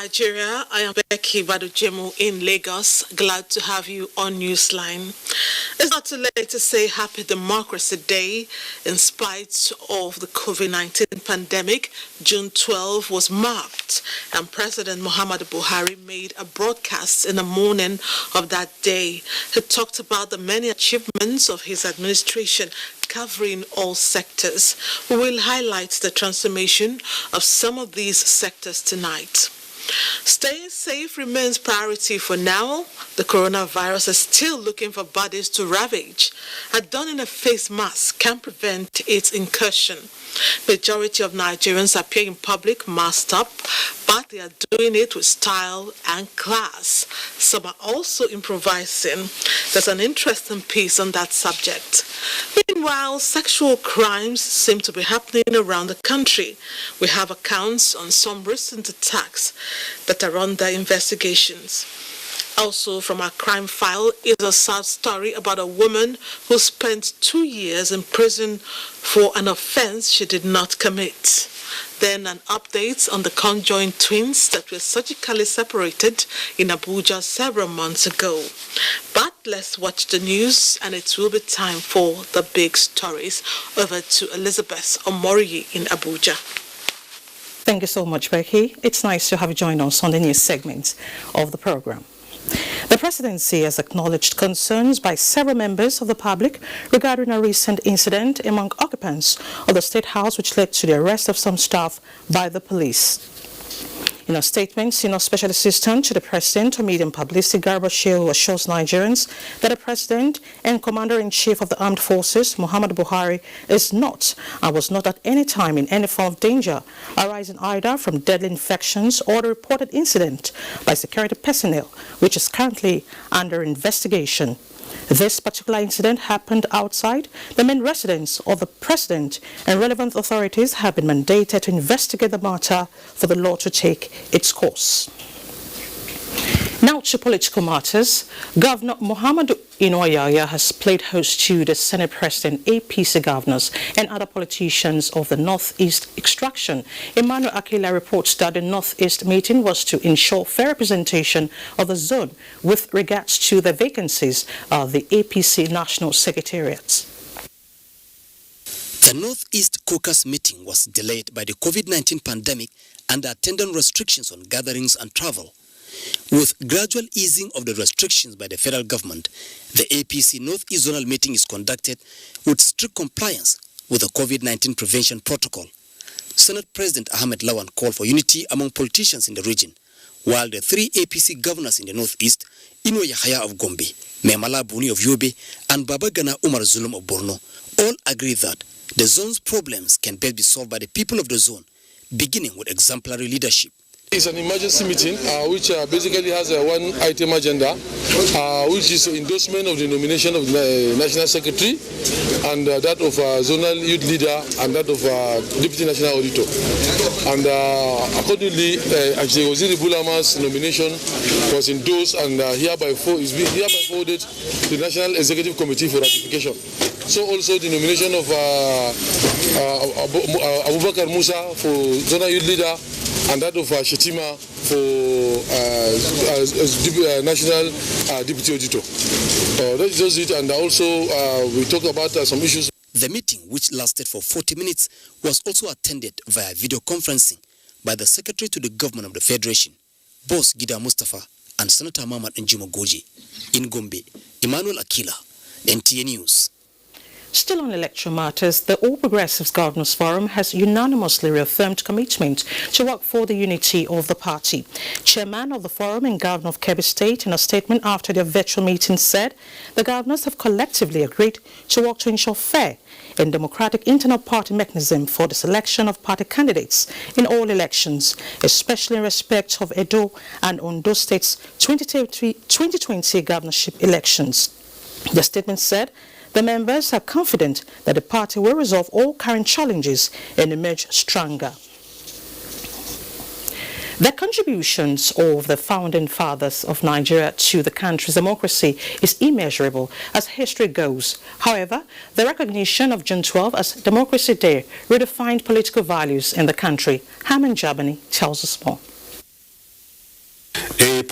Nigeria. I am Becky Badujemu in Lagos. Glad to have you on Newsline. It's not too late to say Happy Democracy Day. In spite of the COVID-19 pandemic, June 12 was marked, and President Muhammadu Buhari made a broadcast in the morning of that day. He talked about the many achievements of his administration, covering all sectors. We will highlight the transformation of some of these sectors tonight. Staying safe remains priority for now. The coronavirus is still looking for bodies to ravage. Donning a face mask can prevent its incursion. Majority of Nigerians appear in public masked up, but they are doing it with style and class. Some are also improvising. There's an interesting piece on that subject. Meanwhile, sexual crimes seem to be happening around the country. We have accounts on some recent attacks that are under investigations. Also from our crime file is a sad story about a woman who spent 2 years in prison for an offense she did not commit. Then an update on the conjoined twins that were surgically separated in Abuja several months ago. But let's watch the news, and it will be time for the big stories. Over to Elizabeth Omori in Abuja. Thank you so much, Becky. It's nice to have you join us on the news segment of the program. The presidency has acknowledged concerns by several members of the public regarding a recent incident among occupants of the State House which led to the arrest of some staff by the police. In a statement, Senior Special Assistant to the President of Media and Publicity, Garba Shehu, assures Nigerians that the President and Commander-in-Chief of the Armed Forces, Muhammadu Buhari, is not and was not at any time in any form of danger arising either from deadly infections or the reported incident by security personnel, which is currently under investigation. This particular incident happened outside the main residence of the President, and relevant authorities have been mandated to investigate the matter for the law to take its course. Now to political matters. Governor Muhammadu Inuwa has played host to the Senate President, APC governors, and other politicians of the Northeast extraction. Emmanuel Akila reports that the Northeast meeting was to ensure fair representation of the zone with regards to the vacancies of the APC National Secretariats. The Northeast Caucus meeting was delayed by the COVID-19 pandemic and the attendant restrictions on gatherings and travel. With gradual easing of the restrictions by the federal government, the APC Northeast Zonal meeting is conducted with strict compliance with the COVID-19 prevention protocol. Senate President Ahmed Lawan called for unity among politicians in the region, while the three APC governors in the Northeast, Inuwa Yahaya of Gombe, Memala Buni of Yobe, and Babagana Umar Zulum of Borno, all agree that the zone's problems can best be solved by the people of the zone, beginning with exemplary leadership. It's an emergency meeting which basically has a one-item agenda, which is endorsement of the nomination of the National Secretary and that of Zonal Youth Leader and that of Deputy National Auditor. And accordingly, actually, Waziri Bulama's nomination was endorsed and hereby forwarded to the National Executive Committee for ratification. So also the nomination of Abubakar Musa for Zonal Youth Leader and that of Shetima for National Deputy Auditor. That's just it, and also we talk about some issues. The meeting, which lasted for 40 minutes, was also attended via video conferencing by the Secretary to the Government of the Federation, Boss Gida Mustafa, and Senator Mamad Njimo Goji. In Gombe, Emmanuel Akila, NTA News. Still on electoral matters, the All Progressives Governors Forum has unanimously reaffirmed commitment to work for the unity of the party. Chairman of the forum and Governor of Kebbi State, in a statement after their virtual meeting, said the governors have collectively agreed to work to ensure fair and democratic internal party mechanism for the selection of party candidates in all elections, especially in respect of Edo and Ondo States 2020 governorship elections. The statement said the members are confident that the party will resolve all current challenges and emerge stronger. The contributions of the founding fathers of Nigeria to the country's democracy is immeasurable as history goes. However, the recognition of June 12 as Democracy Day redefined political values in the country. Haman Jabani tells us more.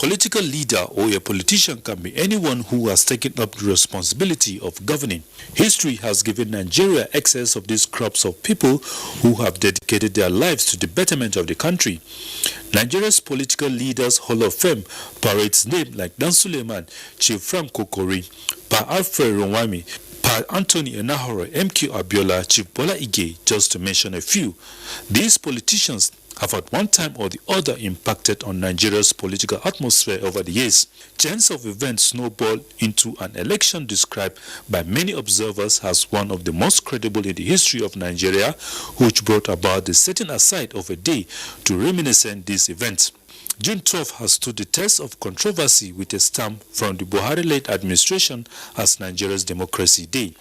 political leader or a politician can be anyone who has taken up the responsibility of governing. History has given Nigeria excess of these crops of people who have dedicated their lives to the betterment of the country. Nigeria's political leaders' Hall of Fame parades names like Dan Suleiman, Chief Frank Kokori, Pa Alfred Ronwami, Pa Anthony Enahoro, MK Abiola, Chief Bola Ige, just to mention a few. These politicians have at one time or the other impacted on Nigeria's political atmosphere over the years. Chains of events snowballed into an election described by many observers as one of the most credible in the history of Nigeria, which brought about the setting aside of a day to reminisce these events. June 12 has stood the test of controversy with a stamp from the Buhari-led administration as Nigeria's Democracy Day.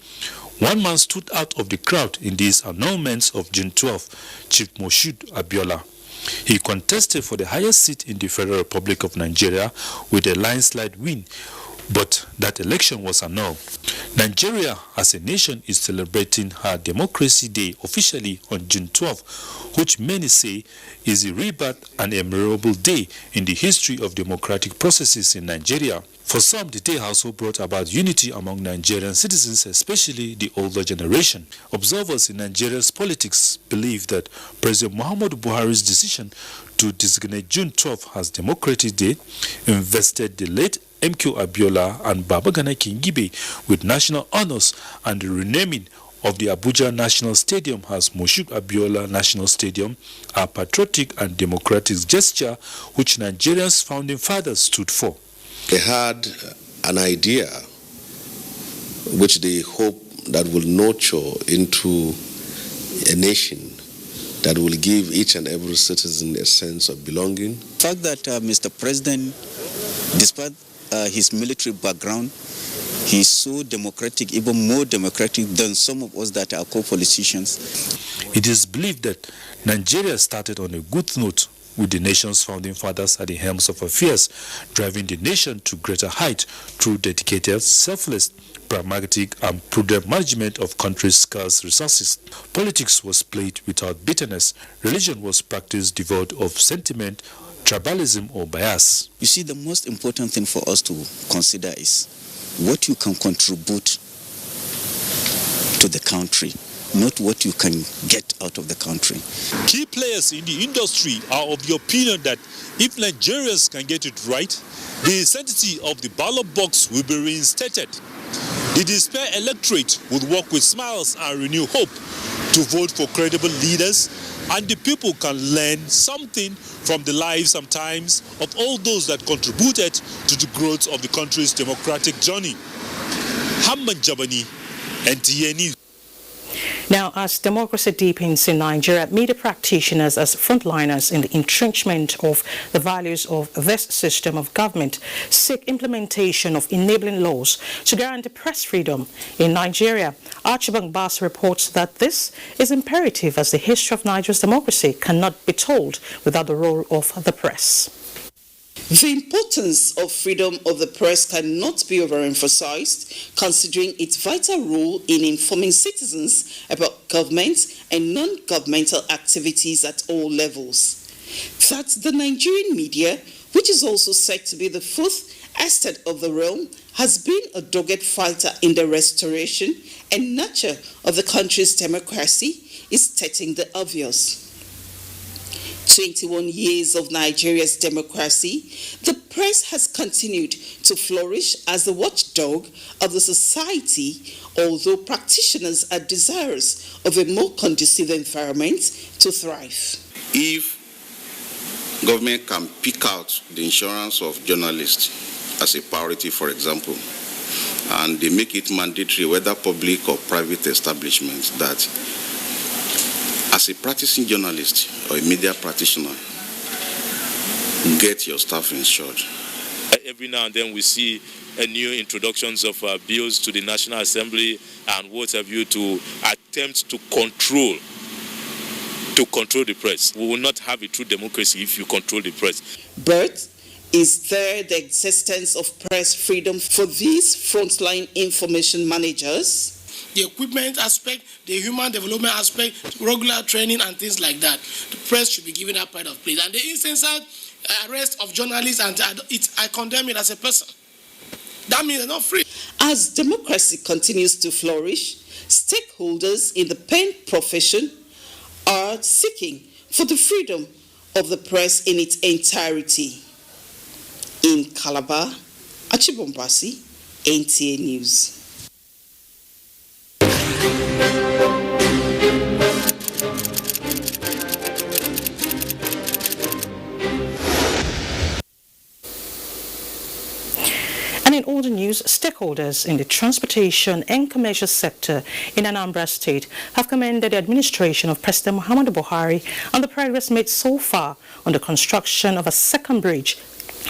One man stood out of the crowd in these announcements of June 12, Chief Moshood Abiola. He contested for the highest seat in the Federal Republic of Nigeria with a landslide win, but that election was annulled. Nigeria as a nation is celebrating her Democracy Day officially on June 12, which many say is a rebirth and a memorable day in the history of democratic processes in Nigeria. For some, the day also brought about unity among Nigerian citizens, especially the older generation. Observers in Nigeria's politics believe that President Muhammadu Buhari's decision to designate June 12 as Democratic Day invested the late MK Abiola and Babagana Kingibe with national honors, and the renaming of the Abuja National Stadium as Moshood Abiola National Stadium, a patriotic and democratic gesture which Nigeria's founding fathers stood for. They had an idea which they hope that will nurture into a nation that will give each and every citizen a sense of belonging. The fact that Mr. President, despite his military background, he's so democratic, even more democratic than some of us that are co-politicians. It is believed that Nigeria started on a good note with the nation's founding fathers at the helms of affairs, driving the nation to greater height through dedicated, selfless, pragmatic and prudent management of country's scarce resources. Politics was played without bitterness. Religion was practiced devoid of sentiment, tribalism or bias. You see, the most important thing for us to consider is what you can contribute to the country, not what you can get out of the country. Key players in the industry are of the opinion that if Nigerians can get it right, the sanctity of the ballot box will be reinstated. The despair electorate will work with smiles and renew hope to vote for credible leaders, and the people can learn something from the lives sometimes of all those that contributed to the growth of the country's democratic journey. Hamman Jabani, NTA News. Now, as democracy deepens in Nigeria, media practitioners as frontliners in the entrenchment of the values of this system of government seek implementation of enabling laws to guarantee press freedom in Nigeria. Archibald Bass reports that this is imperative as the history of Nigeria's democracy cannot be told without the role of the press. The importance of freedom of the press cannot be overemphasized, considering its vital role in informing citizens about government and non-governmental activities at all levels. That the Nigerian media, which is also said to be the fourth estate of the realm, has been a dogged fighter in the restoration and nurture of the country's democracy is stating the obvious. 21 years of Nigeria's democracy, the press has continued to flourish as the watchdog of the society, although practitioners are desirous of a more conducive environment to thrive. If government can pick out the insurance of journalists as a priority, for example, and they make it mandatory, whether public or private establishments, that as a practicing journalist or a media practitioner, get your staff insured. Every now and then we see new introductions of bills to the National Assembly and what have you to attempt to control the press. We will not have a true democracy if you control the press. But is there the existence of press freedom for these frontline information managers? the equipment aspect, the human development aspect, regular training and things like that. The press should be given that pride of place. And the insensate arrest of journalists, and I condemn it as a person. That means they're not free. As democracy continues to flourish, stakeholders in the pen profession are seeking for the freedom of the press in its entirety. In Calabar, Achibombasi, NTA News. And in all the news, stakeholders in the transportation and commercial sector in Anambra State have commended the administration of President Muhammadu Buhari on the progress made so far on the construction of a second bridge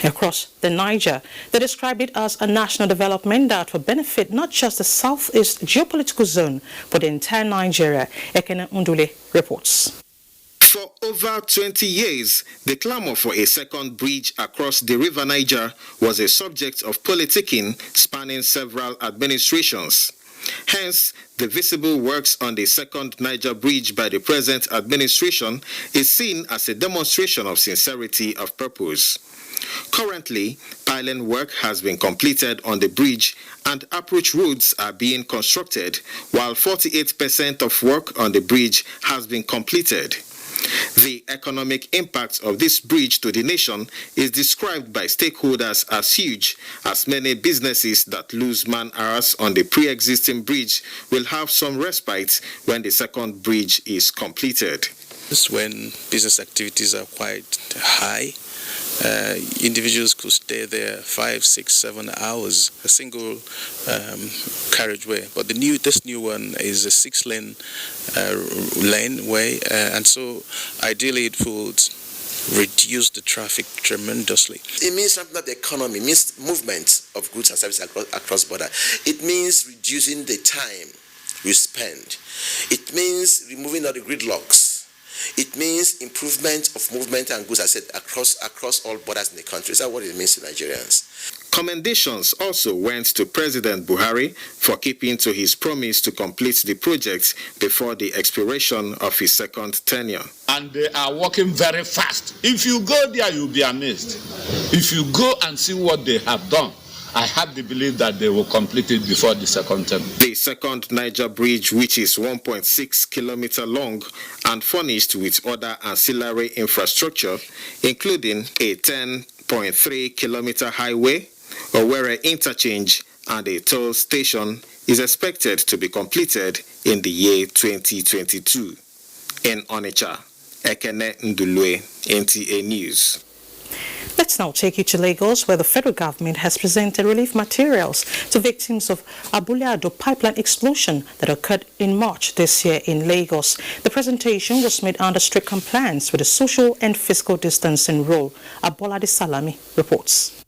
across the Niger. They described it as a national development that will benefit not just the southeast geopolitical zone, but the entire Nigeria. Ekene Undule reports. For over 20 years, the clamor for a second bridge across the River Niger was a subject of politicking spanning several administrations. Hence, the visible works on the second Niger bridge by the present administration is seen as a demonstration of sincerity of purpose. Currently, piling work has been completed on the bridge and approach roads are being constructed, while 48% of work on the bridge has been completed. The economic impact of this bridge to the nation is described by stakeholders as huge, as many businesses that lose man-hours on the pre-existing bridge will have some respite when the second bridge is completed. When business activities are quite high, individuals could stay there 5, 6, 7 hours, a single carriageway. But this new one is a 6-lane laneway, and so ideally it would reduce the traffic tremendously. It means something that the economy means movement of goods and services across border. It means reducing the time we spend. It means removing all the gridlocks. It means improvement of movement and goods, as I said, across all borders in the country. That's what it means to Nigerians. Commendations also went to President Buhari for keeping to his promise to complete the project before the expiration of his second tenure. And they are working very fast. If you go there, you'll be amazed. If you go and see what they have done, I have the belief that they will complete it before the second term. The second Niger bridge, which is 1.6 kilometers long and furnished with other ancillary infrastructure, including a 10.3 kilometer highway, Owerri interchange, and a toll station, is expected to be completed in the year 2022. In Onitsha, Ekene Ndulue, NTA News. Let's now take you to Lagos, where the federal government has presented relief materials to victims of Abule-Ado pipeline explosion that occurred in March this year in Lagos. The presentation was made under strict compliance with the social and physical distancing rule. Abolade Salami reports.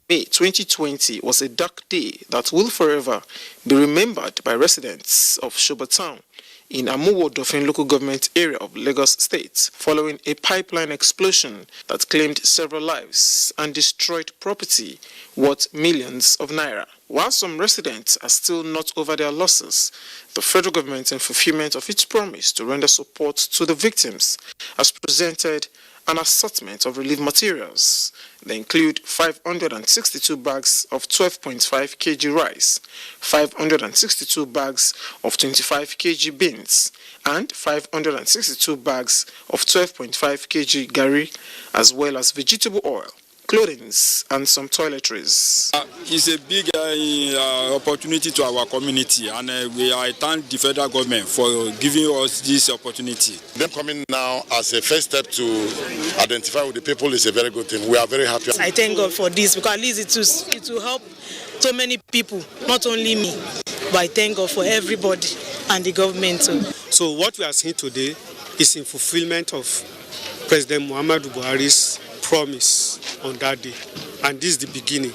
May 2020 was a dark day that will forever be remembered by residents of Shoba Town in Amuwo-Dofin local government area of Lagos State, following a pipeline explosion that claimed several lives and destroyed property worth millions of naira. While some residents are still not over their losses, the federal government, in fulfillment of its promise to render support to the victims, has presented an assortment of relief materials. They include 562 bags of 12.5 kg rice, 562 bags of 25 kg beans, and 562 bags of 12.5 kg gari, as well as vegetable oil, clothing, and some toiletries. It's a big opportunity to our community, and I thank the federal government for giving us this opportunity. Them coming now as a first step to identify with the people is a very good thing. We are very happy. I thank God for this, because at least it will help so many people, not only me, but I thank God for everybody and the government too. So what we are seeing today is in fulfillment of President Muhammadu Buhari's promise on that day, and this is the beginning,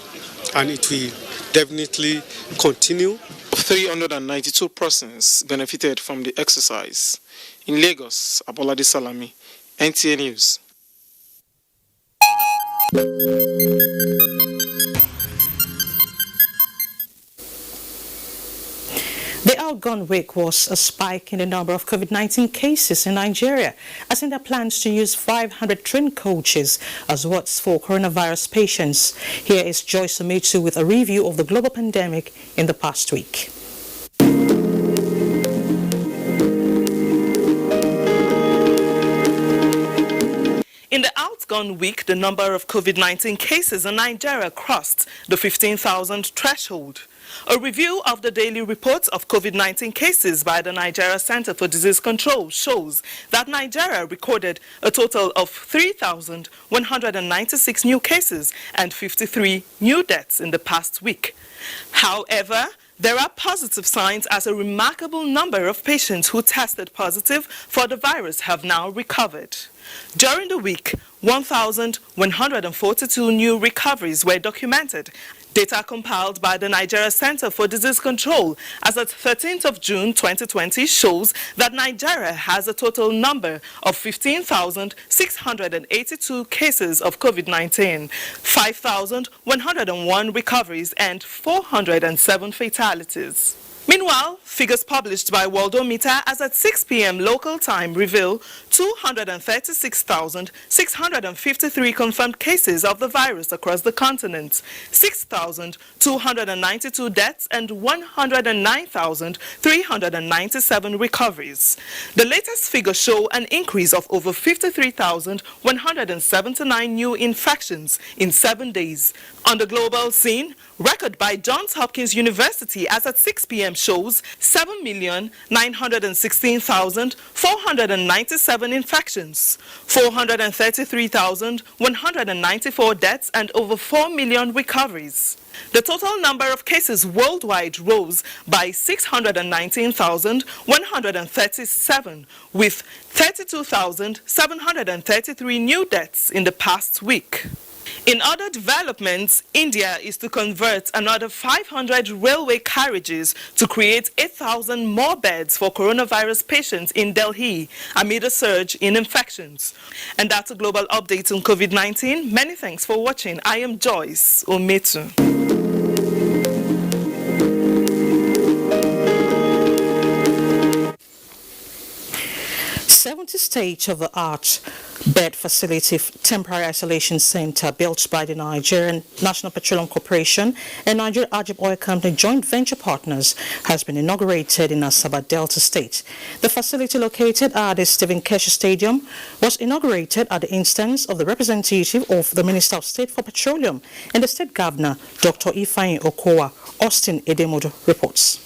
and it will definitely continue. 392 persons benefited from the exercise. In Lagos, Abolade Salami, NTA News. outgone week was a spike in the number of COVID-19 cases in Nigeria, as in their plans to use 500 trained coaches as wards for coronavirus patients. Here is Joyce Ometu with a review of the global pandemic in the past week. In the outgone week, the number of COVID-19 cases in Nigeria crossed the 15,000 threshold. A review of the daily reports of COVID-19 cases by the Nigeria Center for Disease Control shows that Nigeria recorded a total of 3,196 new cases and 53 new deaths in the past week. However, there are positive signs as a remarkable number of patients who tested positive for the virus have now recovered. During the week, 1,142 new recoveries were documented. Data compiled by the Nigeria Center for Disease Control as at 13th of June 2020 shows that Nigeria has a total number of 15,682 cases of COVID-19, 5,101 recoveries and 407 fatalities. Meanwhile, figures published by Worldometer as at 6 p.m. local time reveal 236,653 confirmed cases of the virus across the continent, 6,292 deaths and 109,397 recoveries. The latest figures show an increase of over 53,179 new infections in 7 days. On the global scene, record by Johns Hopkins University as at 6 p.m. shows 7,916,497 infections, 433,194 deaths and over 4 million recoveries. The total number of cases worldwide rose by 619,137, with 32,733 new deaths in the past week. In other developments, India is to convert another 500 railway carriages to create 8,000 more beds for coronavirus patients in Delhi amid a surge in infections. And that's a global update on COVID-19. Many thanks for watching. I am Joyce Ometu. 70 state-of-the-art bed facility temporary isolation center built by the Nigerian National Petroleum Corporation and Nigeria Ajib Oil Company joint venture partners has been inaugurated in Asaba, Delta State. The facility located at the Stephen Keshi Stadium was inaugurated at the instance of the representative of the Minister of State for Petroleum and the State Governor, Dr. Ifeanyi Okowa. Austin Edemodo reports.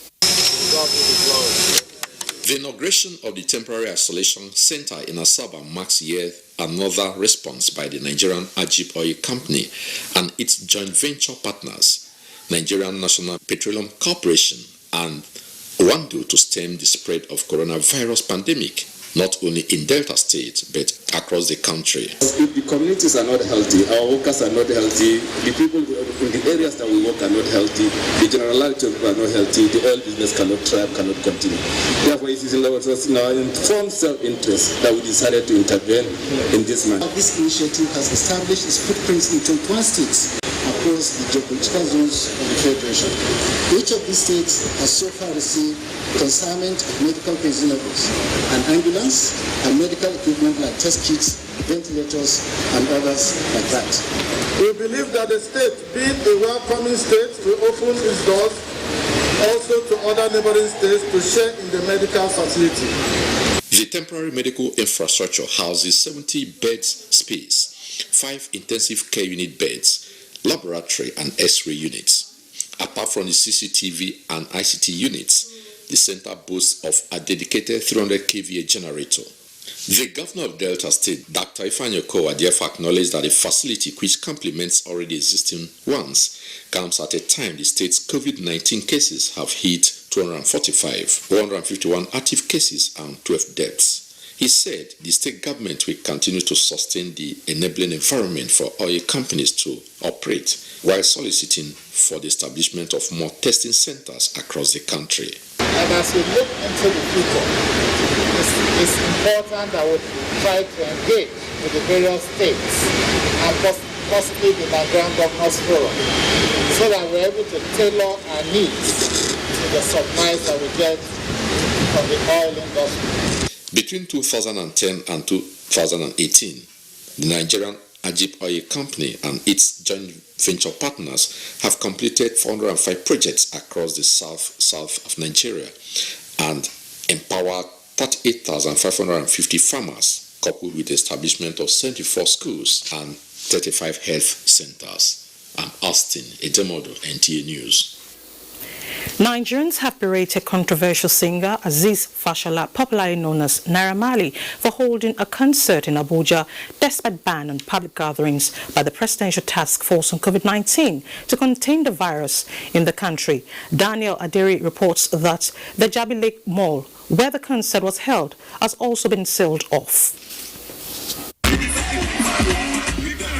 The inauguration of the temporary isolation center in Asaba marks yet another response by the Nigerian Ajib Oil Company and its joint venture partners, Nigerian National Petroleum Corporation, and Wando to stem the spread of coronavirus pandemic, not only in Delta State but across the country. If the communities are not healthy, our workers are not healthy, the people in the areas that we work are not healthy, the generality of people are not healthy, the oil business cannot thrive, cannot continue. Therefore, it is in our informed self-interest that we decided to intervene in this manner. This initiative has established its footprints in 21 states across the geographical zones of the Federation. Each of these states has so far received consignment of medical consumables, an ambulance, and medical equipment like test kits, ventilators, and others like that. We believe that the state, being a welcoming state, will open its doors also to other neighboring states to share in the medical facility. The temporary medical infrastructure houses 70 beds space, 5 intensive care unit beds, laboratory and X-ray units. Apart from the CCTV and ICT units, the center boasts of a dedicated 300 kVA generator. The governor of Delta State, Dr. Ifeanyi Okowa, therefore acknowledged that the facility, which complements already existing ones, comes at a time the state's COVID-19 cases have hit 245, 151 active cases and 12 deaths. He said the state government will continue to sustain the enabling environment for oil companies to operate, while soliciting for the establishment of more testing centers across the country. And as we look into the future, it's important that we try to engage with the various states and possibly the Nigerian Governors Forum so that we're able to tailor our needs to the supplies that we get from the oil industry. Between 2010 and 2018, the Nigerian Ajib Oil Company and its joint venture partners have completed 405 projects across the south of Nigeria and empowered 38,550 farmers, coupled with the establishment of 74 schools and 35 health centers. I'm Austin Edemodo, NTA News. Nigerians have berated controversial singer Aziz Fashola, popularly known as Naira Marley, for holding a concert in Abuja despite ban on public gatherings by the Presidential Task Force on COVID-19 to contain the virus in the country. Daniel Aderi reports that the Jabi Lake Mall, where the concert was held, has also been sealed off.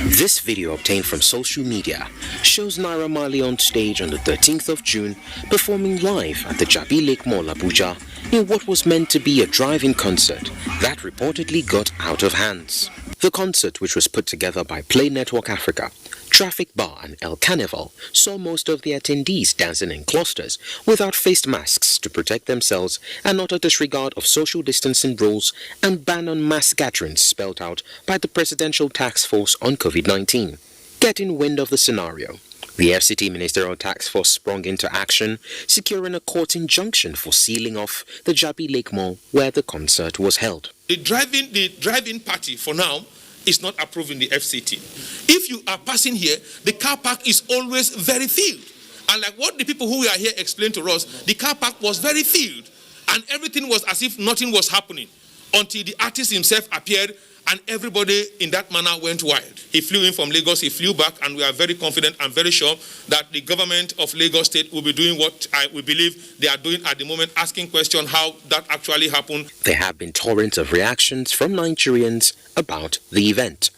This video obtained from social media shows Naira Marley on stage on the 13th of June performing live at the Jabi Lake Mall, Abuja, in what was meant to be a drive-in concert that reportedly got out of hands. The concert, which was put together by Play Network Africa, Traffic Bar and El Carnival, saw most of the attendees dancing in clusters without face masks to protect themselves and utter disregard of social distancing rules and ban on mass gatherings spelled out by the Presidential Task Force on COVID-19. Getting wind of the scenario, the FCT Ministerial Task Force sprung into action, securing a court injunction for sealing off the Jabi Lake Mall where the concert was held. The drive-in party for now is not approved in the FCT. If you are passing here, the car park is always very filled. And like what the people who were here explained to us, the car park was very filled and everything was as if nothing was happening until the artist himself appeared and everybody in that manner went wild. He flew in from Lagos, he flew back, and we are very confident and very sure that the government of Lagos State will be doing what we believe they are doing at the moment, asking questions how that actually happened. There have been torrents of reactions from Nigerians about the event.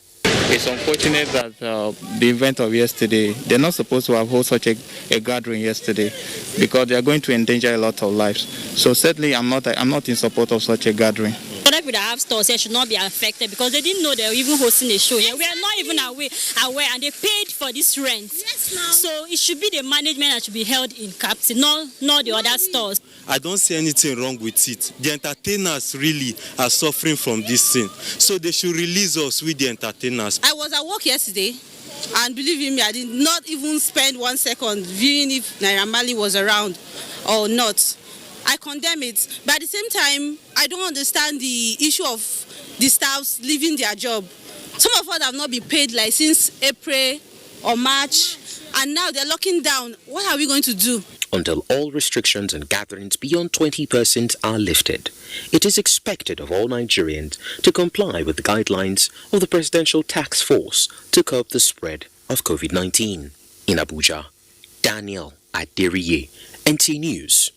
It's unfortunate that the event of yesterday, they're not supposed to have held such a gathering yesterday because they are going to endanger a lot of lives. So certainly I'm not in support of such a gathering. Other people that have stores here should not be affected because they didn't know they were even hosting a show here. We are not even aware and they paid for this rent. So it should be the management that should be held in captivity, not the other stores. I don't see anything wrong with it. The entertainers really are suffering from this thing. So they should release us with the entertainers. I was at work yesterday and believe me, I did not even spend 1 second viewing if Naira Marley was around or not. I condemn it, but at the same time, I don't understand the issue of the staffs leaving their job. Some of us have not been paid like since April or March, and now they're locking down. What are we going to do? Until all restrictions on gatherings beyond 20% are lifted, it is expected of all Nigerians to comply with the guidelines of the Presidential Task Force to curb the spread of COVID-19. In Abuja, Daniel Aderiye, NTA News.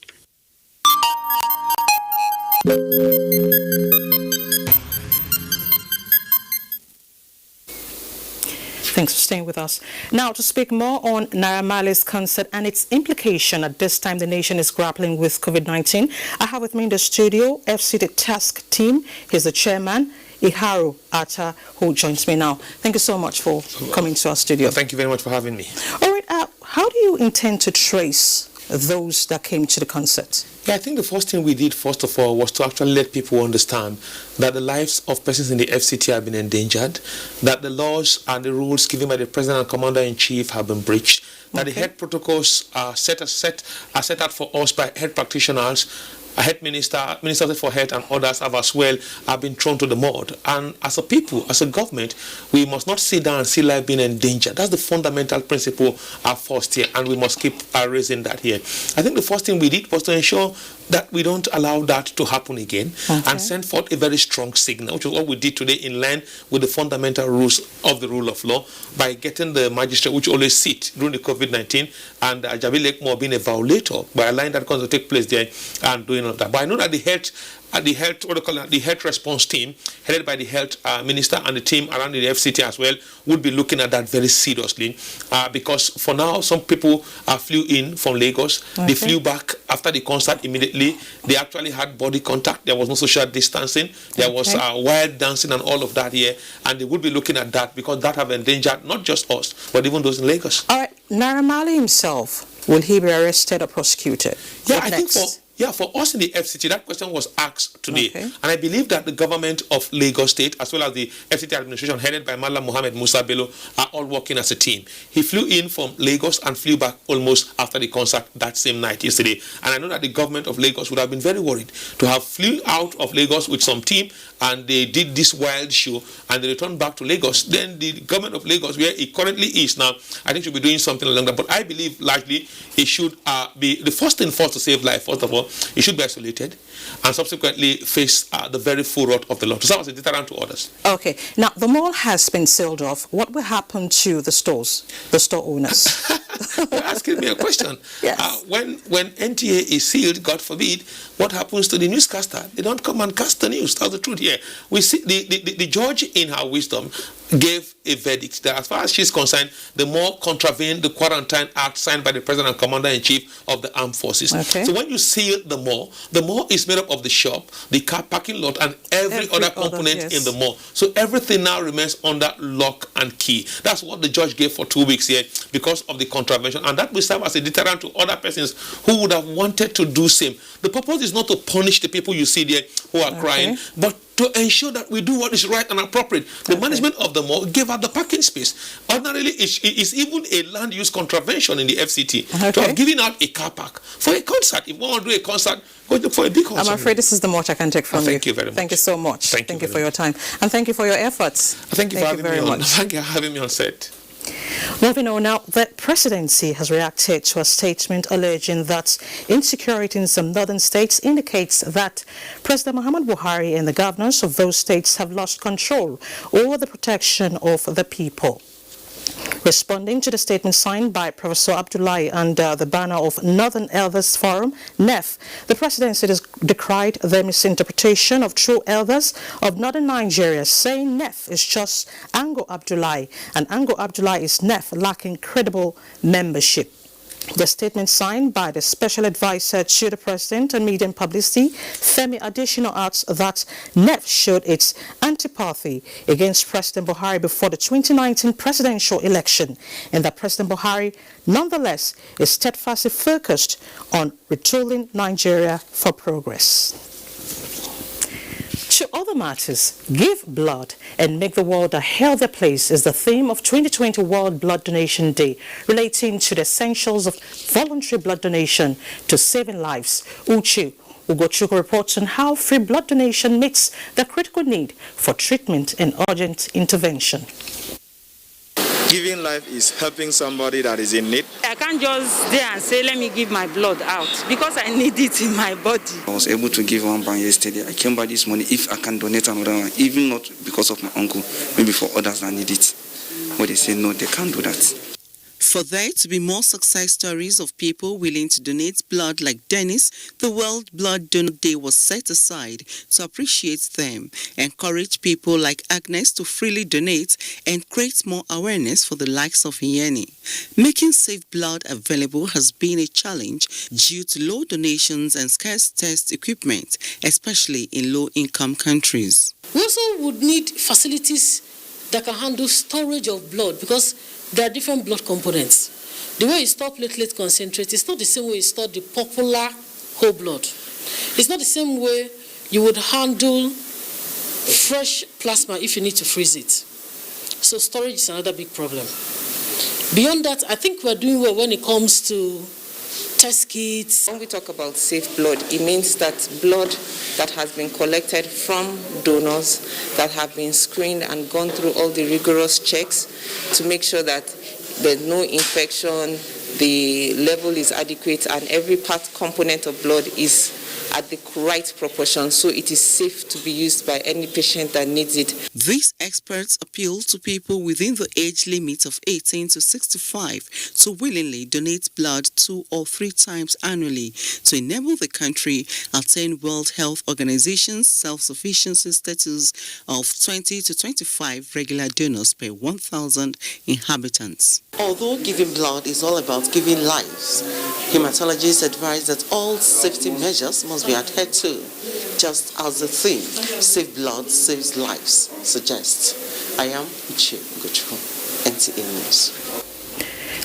Thanks for staying with us. Now, to speak more on Naira Marley's concert and its implication at this time the nation is grappling with COVID-19, I have with me in the studio FCT Task Team. He's the chairman, Iharu Atta, who joins me now. Thank you so much for coming to our studio. Well, thank you very much for having me. All right, how do you intend to trace those that came to the concert? Yeah, I think the first thing we did, first of all, was to actually let people understand that the lives of persons in the FCT have been endangered, that the laws and the rules given by the President and Commander-in-Chief have been breached, that the health protocols are set out for us by health practitioners, health ministers for health and others have been thrown to the mud. And as a people, as a government, we must not sit down and see life being endangered. That's the fundamental principle first here, and we must keep raising that here. I think the first thing we did was to ensure that we don't allow that to happen again, and send forth a very strong signal, which is what we did today in line with the fundamental rules of the rule of law, by getting the magistrate, which always sit during the COVID-19, and Jabi Lake Mall being a violator, by allowing that going to take place there and doing all that. But I know that the health response team, headed by the health minister and the team around the FCT as well, would be looking at that very seriously, because for now some people flew in from Lagos. They flew back after the concert immediately. They actually had body contact. There was no social distancing. There was wild dancing and all of that here, and they would be looking at that because that have endangered not just us but even those in Lagos. All right, Naira Marley himself Will he be arrested or prosecuted? Yeah, I think for us in the FCT, that question was asked today. Okay. And I believe that the government of Lagos State, as well as the FCT administration headed by Malam Mohammed Musa Bello, are all working as a team. He flew in from Lagos and flew back almost after the concert that same night yesterday. And I know that the government of Lagos would have been very worried to have flew out of Lagos with some team and they did this wild show and they returned back to Lagos. Then the government of Lagos, where it currently is now, I think should be doing something along that. But I believe largely it should be the first thing first to save life. First of all, it should be isolated and subsequently face the very full wrath of the law to serve as a deterrent to others. Okay. Now, the mall has been sealed off. What will happen to the stores, the store owners? You're asking me a question. Yes. When NTA is sealed, God forbid, what happens to the newscaster? They don't come and cast the news. That's the truth here. We see the judge in her wisdom gave a verdict that as far as she's concerned, the mall contravened the Quarantine Act signed by the President and Commander-in-Chief of the Armed Forces. Okay. So when you seal the mall is made up of the shop, the car parking lot, and every other component in the mall. So everything now remains under lock and key. That's what the judge gave for 2 weeks here because of the contravention. And that will serve as a deterrent to other persons who would have wanted to do same. The purpose is not to punish the people you see there who are crying, but to ensure that we do what is right and appropriate. The management of the mall gave out the parking space. Ordinarily, it's even a land use contravention in the FCT to have given out a car park for a concert. If one want to do a concert, go look for a big concert. I'm afraid this is the much I can take from you. Thank you very much. Thank you so much. Thank you for your time. And thank you for your efforts. Thank you for having me on. Thank you for having me on set. Moving on now, the presidency has reacted to a statement alleging that insecurity in some northern states indicates that President Muhammad Buhari and the governors of those states have lost control over the protection of the people. Responding to the statement signed by Professor Abdullahi under the banner of Northern Elders Forum, NEF, the presidency decried the misinterpretation of true elders of northern Nigeria, saying NEF is just Ango Abdullahi, and Ango Abdullahi is NEF lacking credible membership. The statement signed by the Special Advisor to the President on Media and Publicity, Femi Adesina, adds that NEF showed its antipathy against President Buhari before the 2019 presidential election, and that President Buhari nonetheless is steadfastly focused on retooling Nigeria for progress. To other matters, give blood and make the world a healthier place is the theme of 2020 World Blood Donation Day, relating to the essentials of voluntary blood donation to saving lives. Uche Ugochukwu reports on how free blood donation meets the critical need for treatment and urgent intervention. Giving life is helping somebody that is in need. I can't just stay and say, let me give my blood out, because I need it in my body. I was able to give 1 pound yesterday. I came by this morning if I can donate another one, even not because of my uncle, maybe for others that need it. But they say no, they can't do that. For there to be more success stories of people willing to donate blood like Dennis, the World Blood Donor Day was set aside to appreciate them, encourage people like Agnes to freely donate, and create more awareness for the likes of Yeni. Making safe blood available has been a challenge due to low donations and scarce test equipment, especially in low-income countries. We also would need facilities that can handle storage of blood, because there are different blood components. The way you store platelet concentrate is not the same way you store the popular whole blood. It's not the same way you would handle fresh plasma if you need to freeze it. So storage is another big problem. Beyond that, I think we're doing well when it comes to test kits. When we talk about safe blood, it means that blood that has been collected from donors that have been screened and gone through all the rigorous checks to make sure that there's no infection, the level is adequate, and every part component of blood is at the right proportion, so it is safe to be used by any patient that needs it. These experts appeal to people within the age limit of 18 to 65 to willingly donate blood 2 or 3 times annually to enable the country attain World Health Organization's self-sufficiency status of 20 to 25 regular donors per 1,000 inhabitants. Although giving blood is all about giving lives, hematologists advise that all safety measures must be adhered to, just as the theme, Save Blood, Saves Lives, suggests. I am Uche Ugochukwu, NTA News.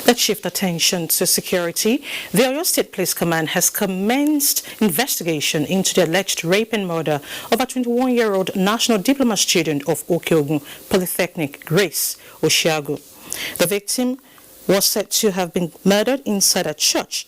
Let's shift attention to security. The Oyo State Police Command has commenced investigation into the alleged rape and murder of a 21-year-old national diploma student of Okeogun Polytechnic, Grace Oshiagu. The victim was said to have been murdered inside a church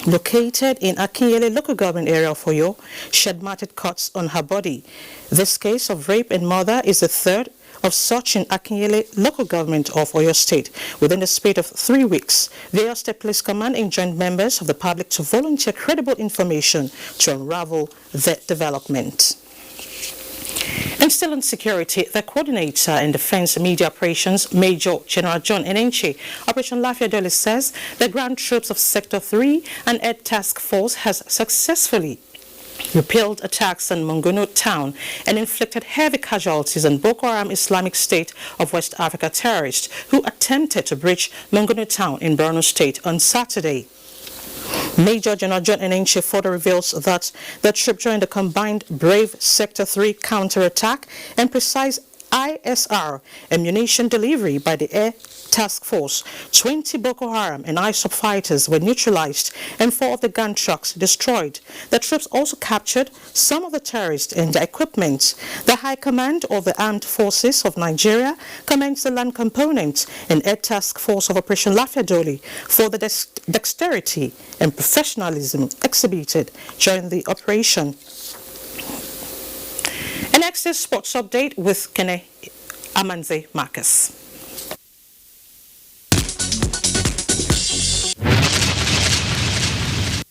located in Akinyele local government area of Oyo. She had matted cuts on her body. This case of rape and murder is the third of such in Akinyele local government of Oyo State within the space of 3 weeks. The Oyo State Police Command enjoined members of the public to volunteer credible information to unravel the development. And still on security, the coordinator in Defense Media Operations, Major General John Enenche, Operation Lafia Dole, says the ground troops of Sector 3 and Ed Task Force has successfully repelled attacks on Monguno town and inflicted heavy casualties on Boko Haram Islamic State of West Africa terrorists who attempted to breach Monguno town in Borno State on Saturday. Major General John Enenche further reveals that the troop joined the combined Brave Sector 3 counterattack and precise ISR ammunition delivery by the Air Task Force. 20 Boko Haram and ISOP fighters were neutralized and 4 of the gun trucks destroyed. The troops also captured some of the terrorists and their equipment. The High Command of the Armed Forces of Nigeria commends the land component and Air Task Force of Operation Lafia Dole for the dexterity and professionalism exhibited during the operation. And next is Sports Update with Kene Amanze Marcus.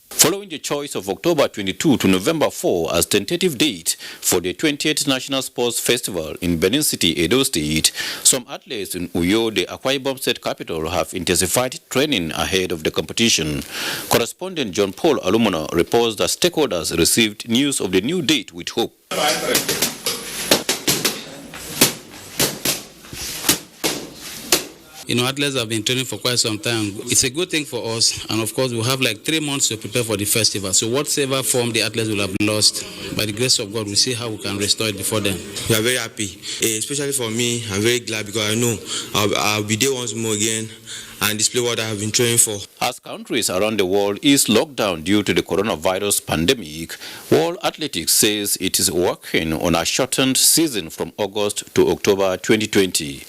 Following the choice of October 22 to November 4 as tentative date for the 20th National Sports Festival in Benin City, Edo State, some athletes in Uyo, the Akwa Ibom State capital, have intensified training ahead of the competition. Correspondent John Paul Alumina reports that stakeholders received news of the new date with hope. Athletes have been training for quite some time. It's a good thing for us, and of course, we'll have like 3 months to prepare for the festival. So whatever form the athletes will have lost, by the grace of God, we'll see how we can restore it before then. We are very happy, especially for me. I'm very glad because I know I'll be there once more again and display what I have been training for. As countries around the world is locked down due to the coronavirus pandemic, World Athletics says it is working on a shortened season from August to October 2020.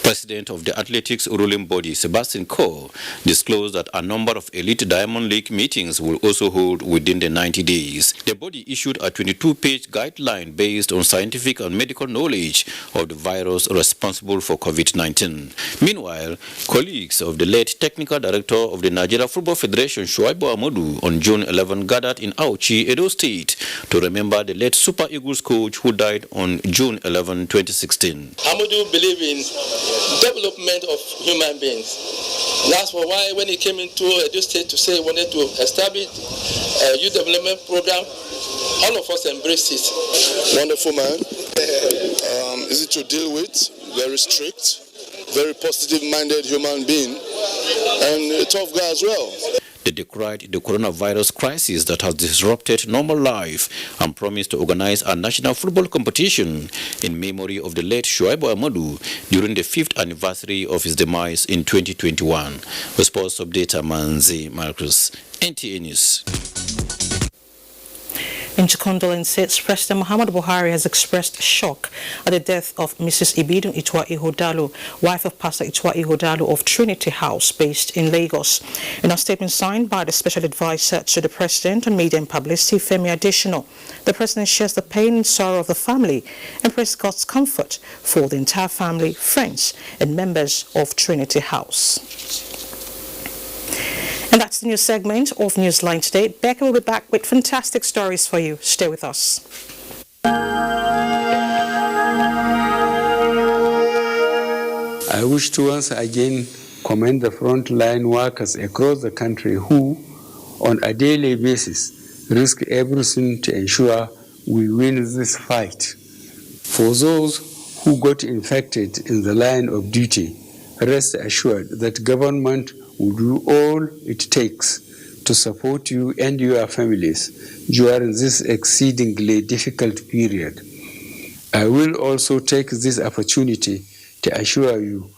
President of the athletics ruling body, Sebastian Coe, disclosed that a number of elite Diamond League meetings will also hold within the 90 days. The body issued a 22-page guideline based on scientific and medical knowledge of the virus responsible for COVID-19. Meanwhile, colleagues of the late technical director of the Nigeria Football Federation, Shuaibu Amadu, on June 11 gathered in Auchi, Edo State, to remember the late Super Eagles coach who died on June 11, 2016. Amadu believed in development of human beings. That's why when he came into Edo State to say he wanted to establish a youth development program, all of us embraced it. Wonderful man. Easy to deal with, very strict, very positive-minded human being, and a tough guy as well. They decried the coronavirus crisis that has disrupted normal life and promised to organize a national football competition in memory of the late Shuaibu Amadu during the 5th anniversary of his demise in 2021. With Sports Update, Manzi Marcus, NTA News. In condolences, President Muhammadu Buhari has expressed shock at the death of Mrs. Ibidun Itwa Ihodalu, wife of Pastor Itwa Ihodalu of Trinity House, based in Lagos. In a statement signed by the Special Advisor to the President on Media and Publicity, Femi Adesina, the President shares the pain and sorrow of the family and prays God's comfort for the entire family, friends, and members of Trinity House. And that's the news segment of Newsline today. Becca will be back with fantastic stories for you. Stay with us. I wish to once again commend the frontline workers across the country who, on a daily basis, risk everything to ensure we win this fight. For those who got infected in the line of duty, rest assured that government will do all it takes to support you and your families during this exceedingly difficult period. I will also take this opportunity to assure you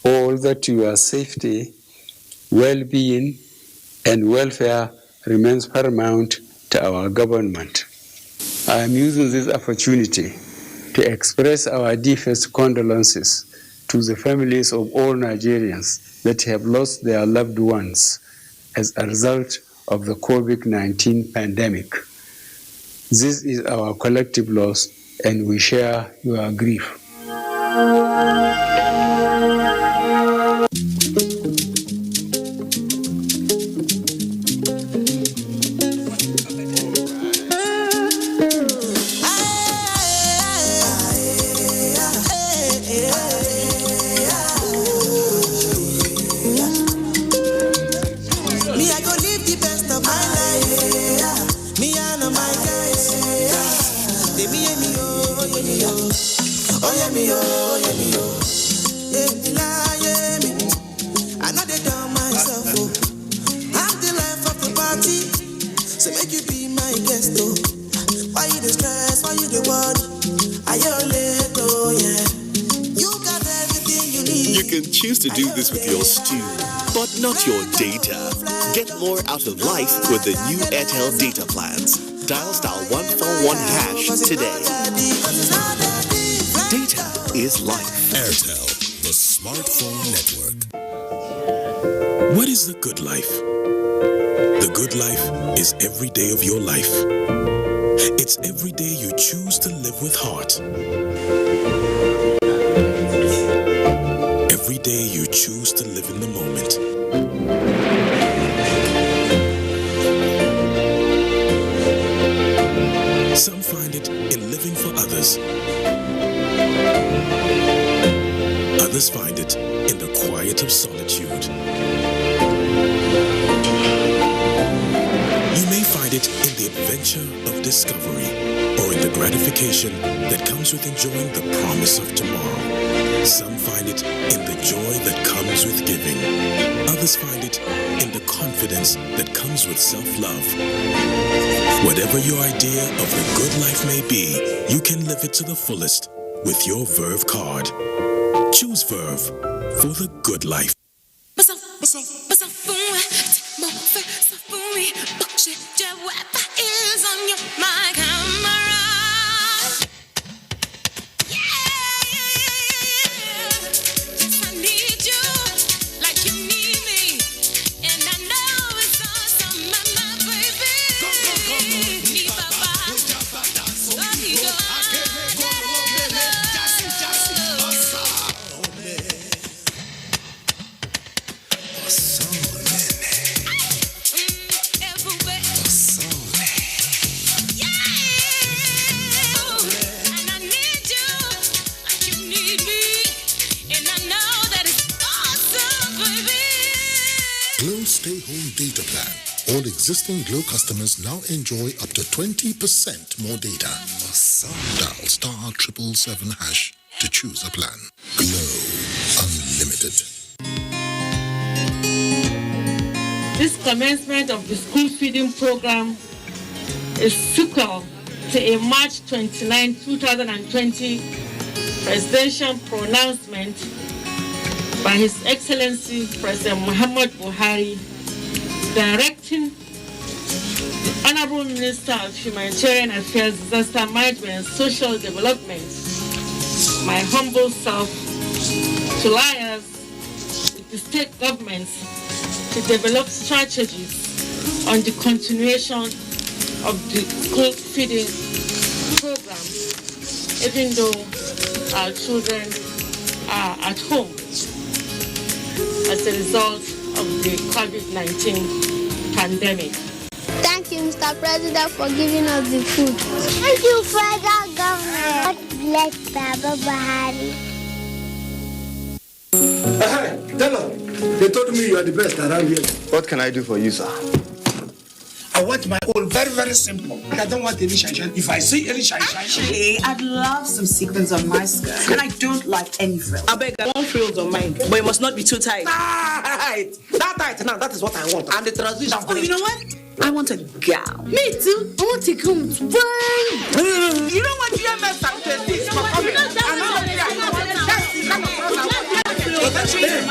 all that your safety well-being, and welfare remains paramount to our government. I am using this opportunity to express our deepest condolences to the families of all Nigerians that have lost their loved ones as a result of the COVID-19 pandemic. This is our collective loss, and we share your grief. Choose to do this with your stew, but not your data. Get more out of life with the new Airtel data plans. Dial *141# today. Data is life. Airtel, the smartphone network. What is the good life? The good life is every day of your life. It's every day you choose to live with heart. Every day you choose to live in the moment. Some find it in living for others. Others find it in the quiet of solitude. You may find it in the adventure of discovery or in the gratification that comes with enjoying the promise of tomorrow. Some find it in the joy that comes with giving. Others find it in the confidence that comes with self-love. Whatever your idea of the good life may be, you can live it to the fullest with your Verve card. Choose Verve for the good life. Data plan. All existing Glow customers now enjoy up to 20% more data. Dial *777# to choose a plan. Glow Unlimited. This commencement of the school feeding program is sequel to a March 29, 2020 presidential pronouncement by His Excellency President Muhammad Buhari, directing the Honorable Minister of Humanitarian Affairs, Disaster Management and Social Development, my humble self, to liaise with the state governments to develop strategies on the continuation of the school feeding program, even though our children are at home as a result of the COVID-19 pandemic. Thank you, Mr. President, for giving us the food. Thank you, Federal Government. God bless Baba Buhari. Tell them. They told me you are the best around here. What can I do for you, sir? I want my own very, very simple. I don't want any shine. If I see any shine. Actually, I'd love some sequins on my skirt. And I don't like any frills. I beg, I want frills on mine. But it must not be too tight. Tight! That tight now, that is what I want. And the transition. Oh, you know what? I want a gown. Me too. I want to come to You know what GMS are this for coming?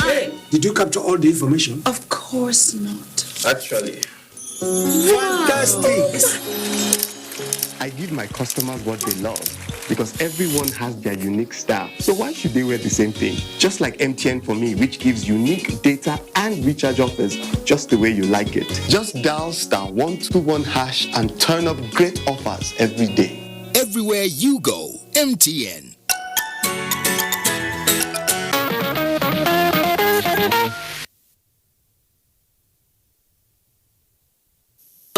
Hey, did you capture all the information? Of course. course not. Actually. Fantastic. I give my customers what they love because everyone has their unique style. So why should they wear the same thing? Just like MTN for me, which gives unique data and recharge offers just the way you like it. Just dial *121# and turn up great offers every day. Everywhere you go, MTN.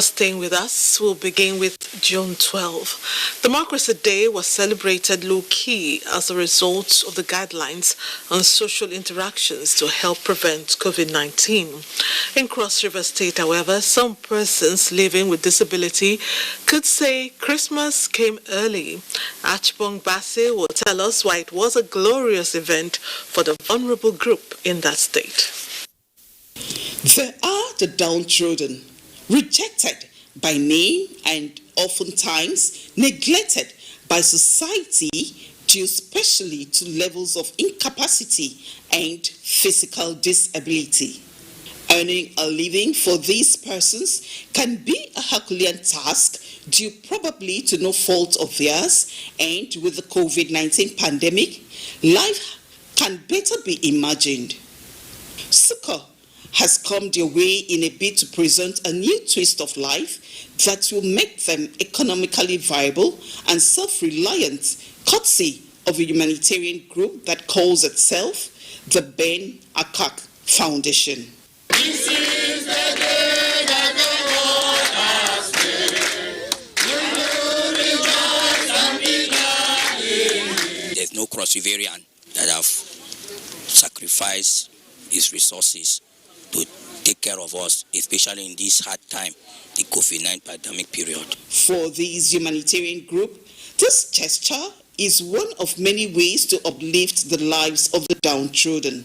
Staying with us, we'll begin with June 12. Democracy Day was celebrated low-key as a result of the guidelines on social interactions to help prevent COVID-19. In Cross River State, however, some persons living with disability could say Christmas came early. Achbong Basse will tell us why it was a glorious event for the vulnerable group in that state. There are the downtrodden, rejected by name and oftentimes neglected by society due especially to levels of incapacity and physical disability. Earning a living for these persons can be a Herculean task due probably to no fault of theirs, and with the COVID-19 pandemic, life can better be imagined. Succor has come their way in a bid to present a new twist of life that will make them economically viable and self-reliant, courtesy of a humanitarian group that calls itself the Ben Akak Foundation. This is the day that the Lord has made. We will rejoice and be glad in it. There's no Cross Riverian that have sacrificed his resources to take care of us, especially in this hard time, the COVID-19 pandemic period. For this humanitarian group, this gesture is one of many ways to uplift the lives of the downtrodden.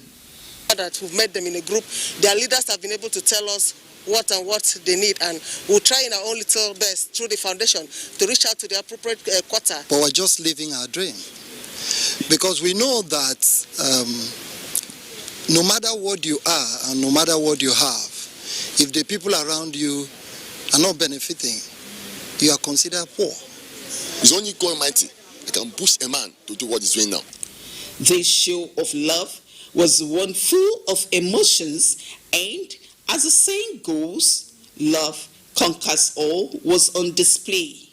That we've met them in a group, their leaders have been able to tell us what they need, and we'll try in our own little best through the foundation to reach out to the appropriate quarter. But we're just living our dream, because we know that no matter what you are and no matter what you have, if the people around you are not benefiting, you are considered poor. It's only God Almighty that can push a man to do what he's doing now. This show of love was one full of emotions, and as the saying goes, love conquers all, was on display.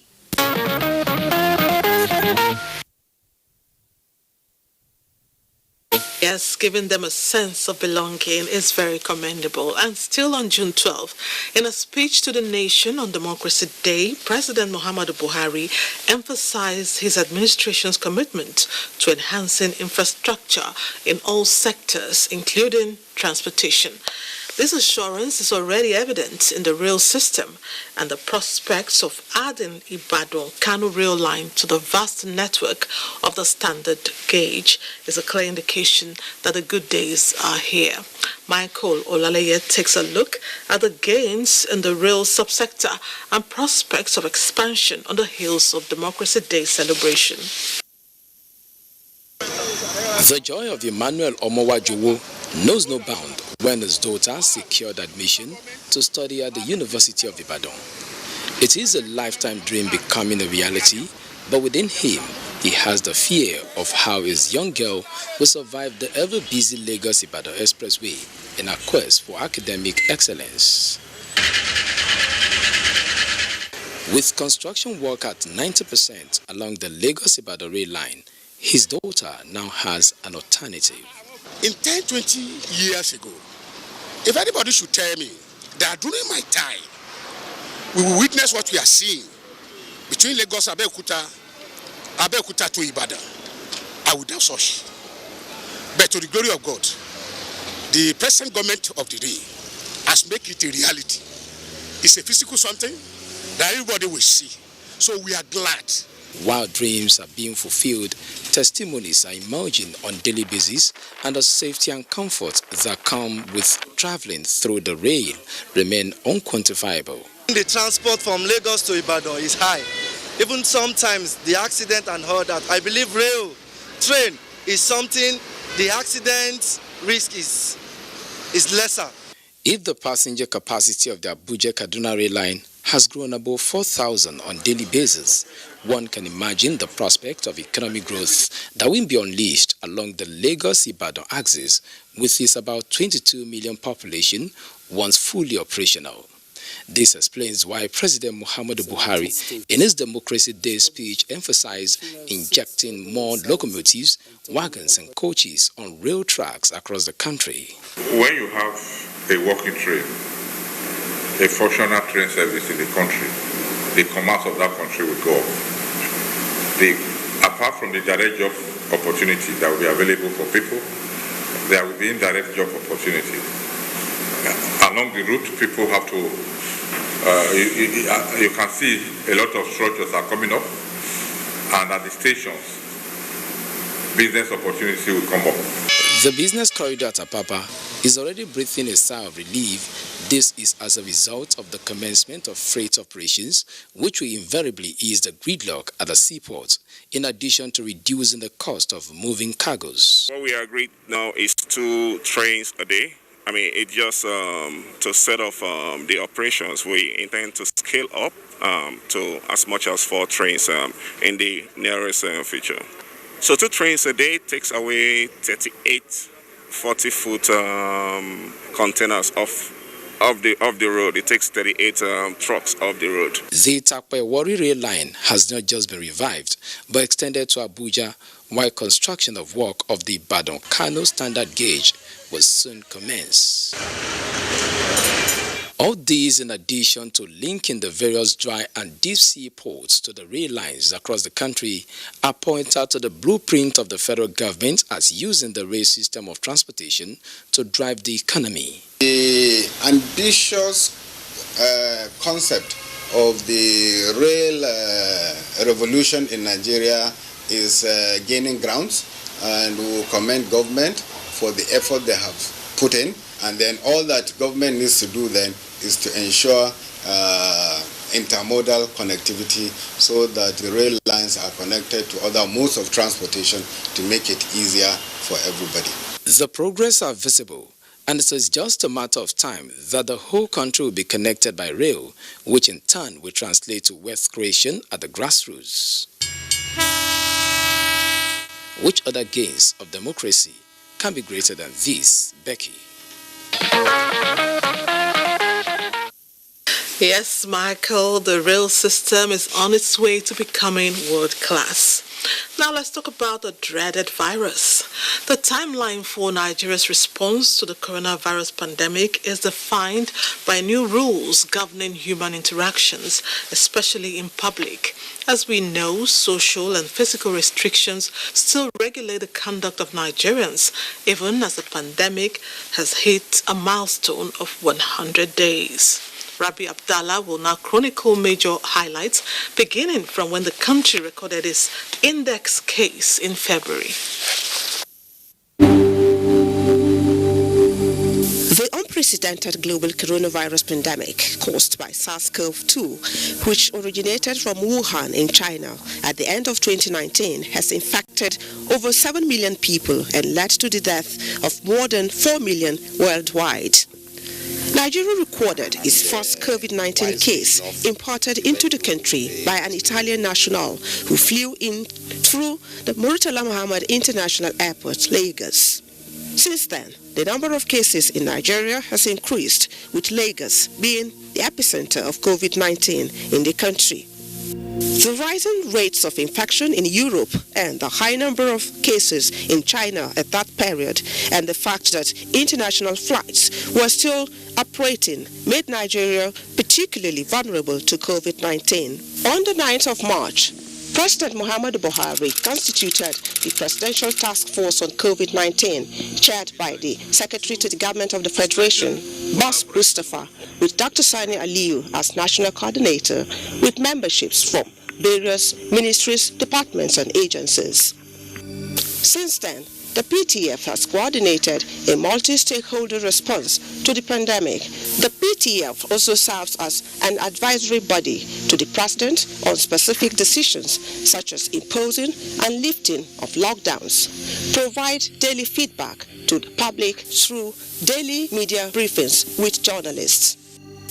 Yes, giving them a sense of belonging is very commendable. And still on June 12, in a speech to the nation on Democracy Day, President Muhammadu Buhari emphasized his administration's commitment to enhancing infrastructure in all sectors, including transportation. This assurance is already evident in the rail system, and the prospects of adding Ibadan-Kano rail line to the vast network of the standard gauge is a clear indication that the good days are here. Michael Olaleye takes a look at the gains in the rail subsector and prospects of expansion on the heels of Democracy Day celebration. The joy of Emmanuel Omowajowo knows no bound when his daughter secured admission to study at the University of Ibadan. It is a lifetime dream becoming a reality, but within him, he has the fear of how his young girl will survive the ever-busy Lagos-Ibadan Expressway in her quest for academic excellence. With construction work at 90% along the Lagos-Ibadan rail line, his daughter now has an alternative. In 10, 20 years ago, if anybody should tell me that during my time, we will witness what we are seeing between Lagos and Abeokuta to Ibadan, I would have such. But to the glory of God, the present government of the day has made it a reality. It's a physical something that everybody will see. So we are glad. While dreams are being fulfilled, testimonies are emerging on daily basis, and the safety and comfort that come with traveling through the rail remain unquantifiable. The transport from Lagos to Ibadan is high. Even sometimes the accident and all that. I believe train is something, the accident risk is lesser. If the passenger capacity of the Abuja-Kaduna rail line has grown above 4,000 on daily basis, one can imagine the prospect of economic growth that will be unleashed along the Lagos-Ibadan axis with its about 22 million population once fully operational. This explains why President Muhammadu Buhari, in his Democracy Day speech, emphasized injecting more locomotives, wagons and coaches on rail tracks across the country. When you have a working train, a functional train service in the country, the commerce of that country will go up. Apart from the direct job opportunity that will be available for people, there will be indirect job opportunity. Along the route, people have to, you can see a lot of structures are coming up, and at the stations, business opportunity will come up. The business corridor at Apapa is already breathing a sigh of relief. This is as a result of the commencement of freight operations, which will invariably ease the gridlock at the seaport, in addition to reducing the cost of moving cargoes. What we agreed now is 2 trains a day. I mean, it's just to set off the operations. We intend to scale up to as much as 4 trains in the nearest future. So 2 trains a day takes away 38 40-foot containers off the road. It takes 38 trucks off the road. The Itakpe-Warri rail line has not just been revived, but extended to Abuja, while construction of work of the Ibadan-Kano standard gauge will soon commence. All these, in addition to linking the various dry and deep sea ports to the rail lines across the country, are pointed to the blueprint of the federal government as using the rail system of transportation to drive the economy. The ambitious concept of the rail revolution in Nigeria is gaining grounds, and we will commend government for the effort they have put in. And then all that government needs to do then is to ensure intermodal connectivity so that the rail lines are connected to other modes of transportation to make it easier for everybody. The progress are visible, and it is just a matter of time that the whole country will be connected by rail, which in turn will translate to wealth creation at the grassroots. Which other gains of democracy can be greater than this, Becky? Yes, Michael, the rail system is on its way to becoming world-class. Now let's talk about the dreaded virus. The timeline for Nigeria's response to the coronavirus pandemic is defined by new rules governing human interactions, especially in public. As we know, social and physical restrictions still regulate the conduct of Nigerians, even as the pandemic has hit a milestone of 100 days. Rabi Abdallah will now chronicle major highlights, beginning from when the country recorded its index case in February. The unprecedented global coronavirus pandemic caused by SARS-CoV-2, which originated from Wuhan in China at the end of 2019, has infected over 7 million people and led to the death of more than 4 million worldwide. Nigeria recorded its first COVID-19 case imported into the country by an Italian national who flew in through the Murtala Muhammad International Airport, Lagos. Since then, the number of cases in Nigeria has increased, with Lagos being the epicenter of COVID-19 in the country. The rising rates of infection in Europe and the high number of cases in China at that period, and the fact that international flights were still operating, made Nigeria particularly vulnerable to COVID-19. On the 9th of March, President Muhammadu Buhari constituted the Presidential Task Force on COVID-19, chaired by the Secretary to the Government of the Federation, Boss Christopher, with Dr. Sani Aliyu as National Coordinator, with memberships from various ministries, departments, and agencies. Since then, The PTF has coordinated a multi-stakeholder response to the pandemic. The PTF also serves as an advisory body to the President on specific decisions such as imposing and lifting of lockdowns, provide daily feedback to the public through daily media briefings with journalists.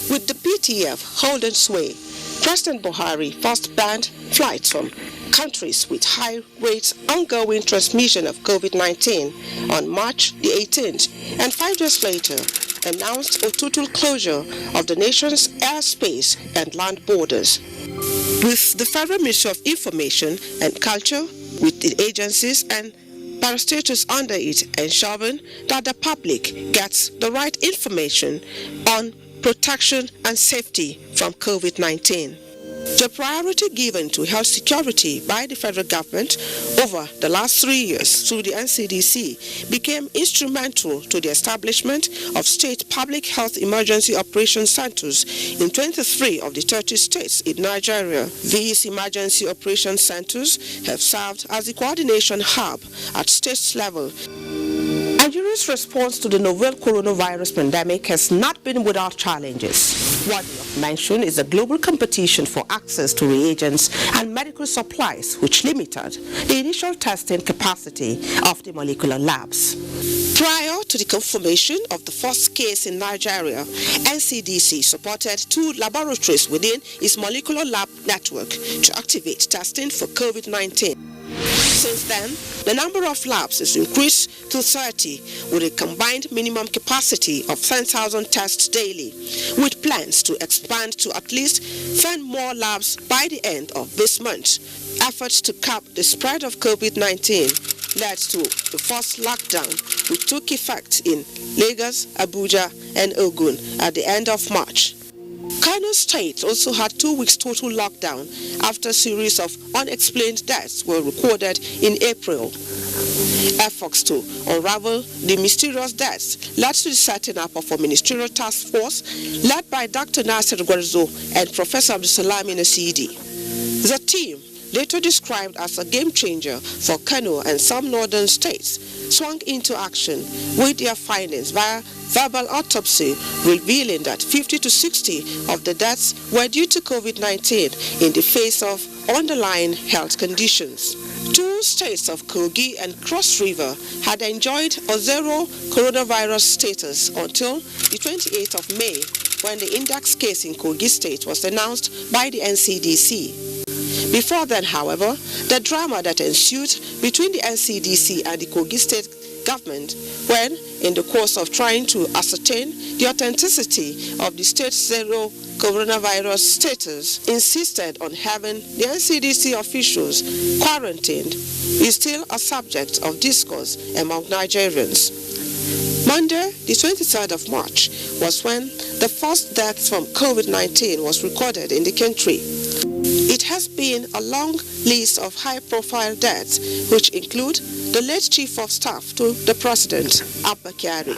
With the PTF holding sway, President Buhari first banned flights from countries with high rates ongoing transmission of COVID-19 on March the 18th, and 5 days later announced a total closure of the nation's airspace and land borders. With the Federal Ministry of Information and Culture, with the agencies and parastatals under it ensuring that the public gets the right information on protection and safety from COVID-19. The priority given to health security by the federal government over the last 3 years through the NCDC became instrumental to the establishment of state public health emergency operation centers in 23 of the 30 states in Nigeria. These emergency operation centers have served as the coordination hub at state level. Nigeria's response to the novel coronavirus pandemic has not been without challenges. Worthy of mention is the global competition for access to reagents and medical supplies, which limited the initial testing capacity of the molecular labs. Prior to the confirmation of the first case in Nigeria, NCDC supported 2 laboratories within its molecular lab network to activate testing for COVID-19. Since then, the number of labs is increased to 30 with a combined minimum capacity of 10,000 tests daily, with plans to expand to at least 10 more labs by the end of this month. Efforts to curb the spread of COVID-19 led to the first lockdown, which took effect in Lagos, Abuja, and Ogun at the end of March. Kano State also had 2 weeks total lockdown after a series of unexplained deaths were recorded in April. Efforts to unravel the mysterious deaths led to the setting up of a ministerial task force led by Dr. Nasser Gwarzo and Professor Abdusalami Nasidi. The team, later described as a game changer for Kano and some northern states, swung into action with their findings via verbal autopsy, revealing that 50 to 60 of the deaths were due to COVID-19 in the face of underlying health conditions. 2 states of Kogi and Cross River had enjoyed a zero coronavirus status until the 28th of May, when the index case in Kogi State was announced by the NCDC. Before then, however, the drama that ensued between the NCDC and the Kogi State government when, in the course of trying to ascertain the authenticity of the state's zero coronavirus status, insisted on having the NCDC officials quarantined, is still a subject of discourse among Nigerians. Monday, the 23rd of March, was when the first death from COVID-19 was recorded in the country. It has been a long list of high-profile deaths, which include the late Chief of Staff to the President, Abba Kyari.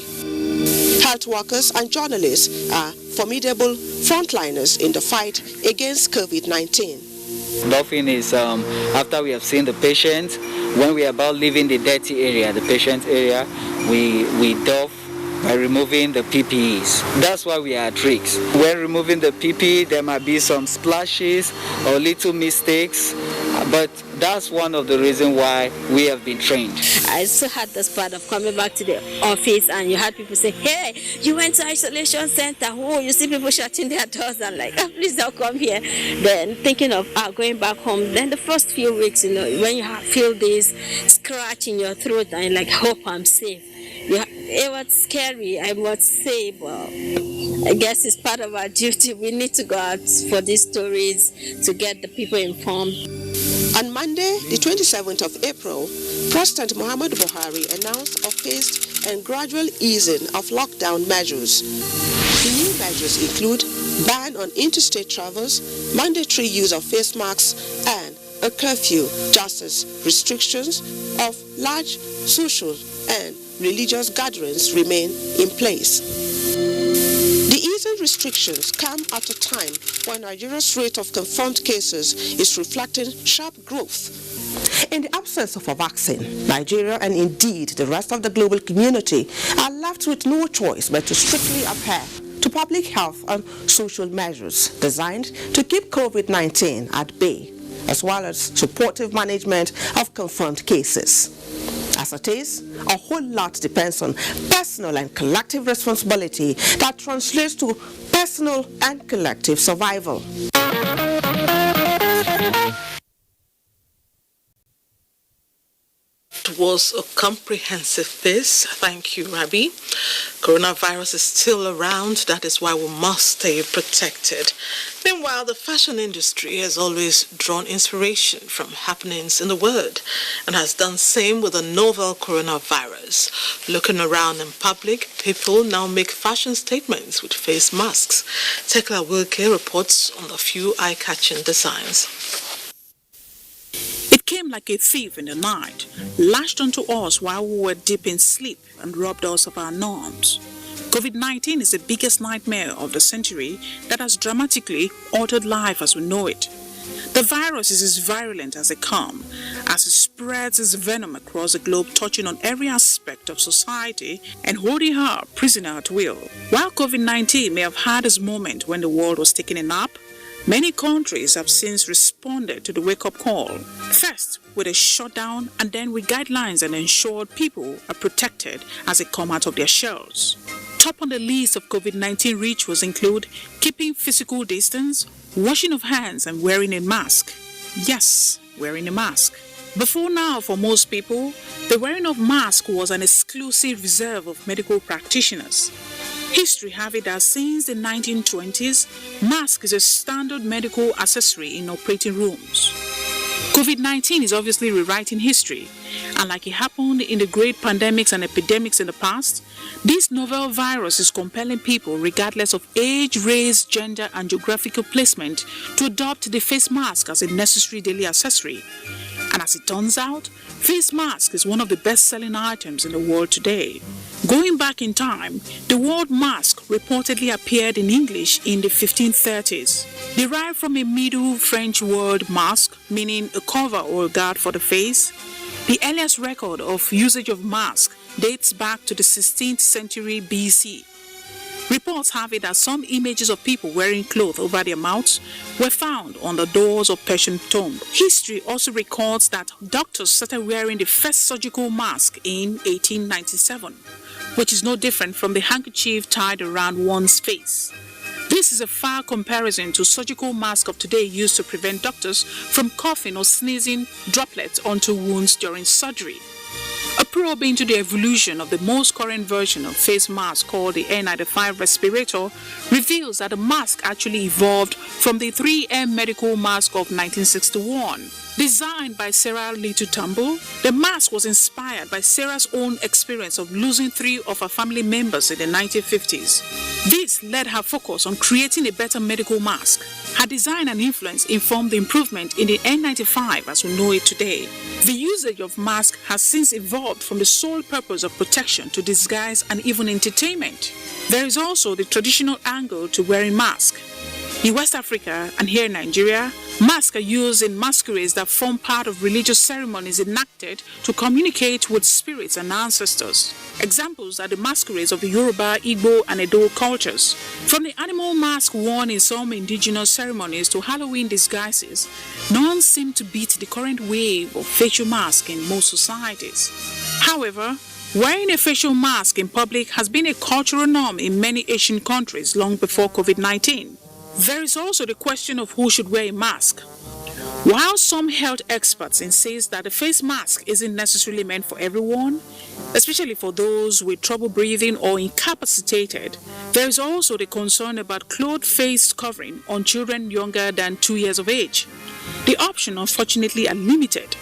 Health workers and journalists are formidable frontliners in the fight against COVID-19. Doffing is after we have seen the patient, when we are about leaving the dirty area, the patient area, we doff by removing the PPEs. That's why we are at risk. When removing the PPE, there might be some splashes or little mistakes, but that's one of the reasons why we have been trained. I also had this part of coming back to the office and you had people say, hey, you went to isolation center. Oh, you see people shutting their doors. I'm like, oh, please don't come here. Then thinking of going back home. Then the first few weeks, when you feel this scratch in your throat and you're like, hope I'm safe. It was scary, I must say, but I guess it's part of our duty. We need to go out for these stories to get the people informed. On Monday, the 27th of April, President Muhammadu Buhari announced a phased and gradual easing of lockdown measures. The new measures include ban on interstate travels, mandatory use of face masks, and a curfew, just as restrictions of large social and religious gatherings remain in place. The easing restrictions come at a time when Nigeria's rate of confirmed cases is reflecting sharp growth. In the absence of a vaccine, Nigeria and indeed the rest of the global community are left with no choice but to strictly adhere to public health and social measures designed to keep COVID-19 at bay, as well as supportive management of confirmed cases. As it is, a whole lot depends on personal and collective responsibility that translates to personal and collective survival. It was a comprehensive piece. Thank you, Rabi. Coronavirus is still around. That is why we must stay protected. Meanwhile, the fashion industry has always drawn inspiration from happenings in the world and has done same with the novel coronavirus. Looking around in public, people now make fashion statements with face masks. Tekla Wilke reports on a few eye-catching designs. It came like a thief in the night, lashed onto us while we were deep in sleep and robbed us of our norms. COVID-19 is the biggest nightmare of the century that has dramatically altered life as we know it. The virus is as virulent as they come, as it spreads its venom across the globe, touching on every aspect of society and holding her prisoner at will. While COVID-19 may have had its moment when the world was taking a nap, many countries have since responded to the wake-up call. First, with a shutdown, and then with guidelines and ensured people are protected as they come out of their shells. Top on the list of COVID-19 rituals include keeping physical distance, washing of hands, and wearing a mask. Yes, wearing a mask. Before now, for most people, the wearing of mask was an exclusive reserve of medical practitioners. History have it that since the 1920s, mask is a standard medical accessory in operating rooms. COVID-19 is obviously rewriting history, and like it happened in the great pandemics and epidemics in the past, this novel virus is compelling people, regardless of age, race, gender, and geographical placement, to adopt the face mask as a necessary daily accessory. And as it turns out, face mask is one of the best-selling items in the world today. Going back in time, the word mask reportedly appeared in English in the 1530s. Derived from a Middle French word masque, meaning a cover or a guard for the face, the earliest record of usage of mask dates back to the 16th century BC. Reports have it that some images of people wearing cloth over their mouths were found on the doors of Persian tombs. History also records that doctors started wearing the first surgical mask in 1897, which is no different from the handkerchief tied around one's face. This is a far comparison to surgical masks of today used to prevent doctors from coughing or sneezing droplets onto wounds during surgery. A probe into the evolution of the most current version of face mask called the N95 respirator reveals that the mask actually evolved from the 3M medical mask of 1961. Designed by Sarah Little Turnbull, the mask was inspired by Sarah's own experience of losing 3 of her family members in the 1950s. This led her focus on creating a better medical mask. Her design and influence informed the improvement in the N95 as we know it today. The usage of masks has since evolved from the sole purpose of protection to disguise and even entertainment. There is also the traditional angle to wearing masks. In West Africa and here in Nigeria, masks are used in masquerades that form part of religious ceremonies enacted to communicate with spirits and ancestors. Examples are the masquerades of the Yoruba, Igbo, and Edo cultures. From the animal mask worn in some indigenous ceremonies to Halloween disguises, none seem to beat the current wave of facial masks in most societies. However, wearing a facial mask in public has been a cultural norm in many Asian countries long before COVID-19. There is also the question of who should wear a mask. While some health experts insist that the face mask isn't necessarily meant for everyone, especially for those with trouble breathing or incapacitated, there is also the concern about clothed face covering on children younger than 2 years of age. The options, unfortunately, are limited.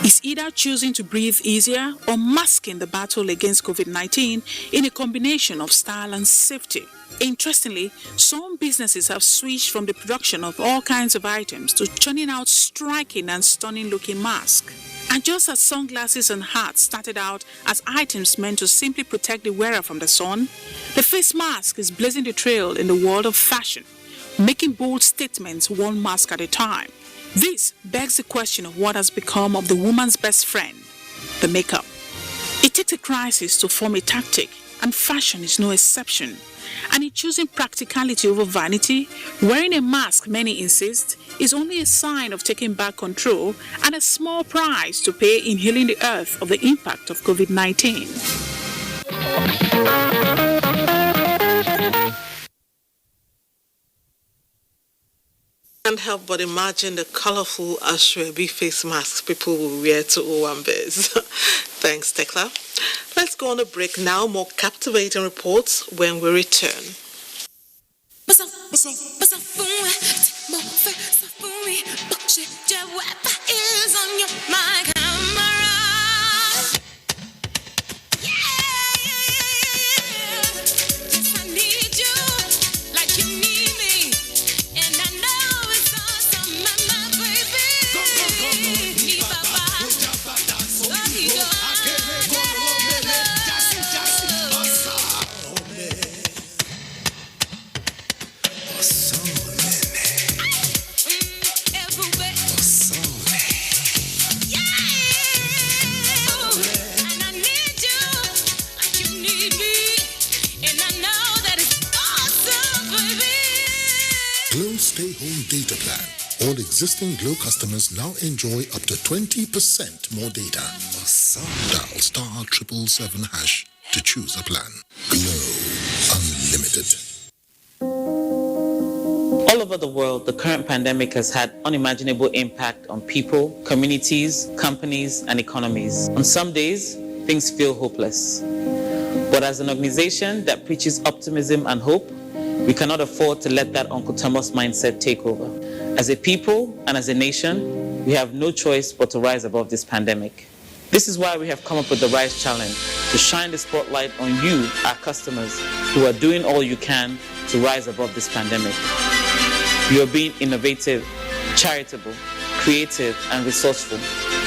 Is either choosing to breathe easier or masking the battle against COVID-19 in a combination of style and safety. Interestingly, some businesses have switched from the production of all kinds of items to churning out striking and stunning-looking masks. And just as sunglasses and hats started out as items meant to simply protect the wearer from the sun, the face mask is blazing the trail in the world of fashion, making bold statements one mask at a time. This begs the question of what has become of the woman's best friend, the makeup. It takes a crisis to form a tactic, and fashion is no exception. And in choosing practicality over vanity, wearing a mask, many insist, is only a sign of taking back control and a small price to pay in healing the earth of the impact of COVID-19. Can't help but imagine the colorful Ashwebi face masks people will wear to Owambes. Thanks, Tekla. Let's go on a break now. More captivating reports when we return. Is on your my camera. Stay Home Data Plan. All existing Glow customers now enjoy up to 20% more data. Dial *777# to choose a plan. Glow Unlimited. All over the world, the current pandemic has had unimaginable impact on people, communities, companies, and economies. On some days, things feel hopeless. But as an organization that preaches optimism and hope, we cannot afford to let that Uncle Thomas mindset take over. As a people and as a nation, we have no choice but to rise above this pandemic. This is why we have come up with the Rise Challenge, to shine the spotlight on you, our customers, who are doing all you can to rise above this pandemic. You are being innovative, charitable, creative, and resourceful,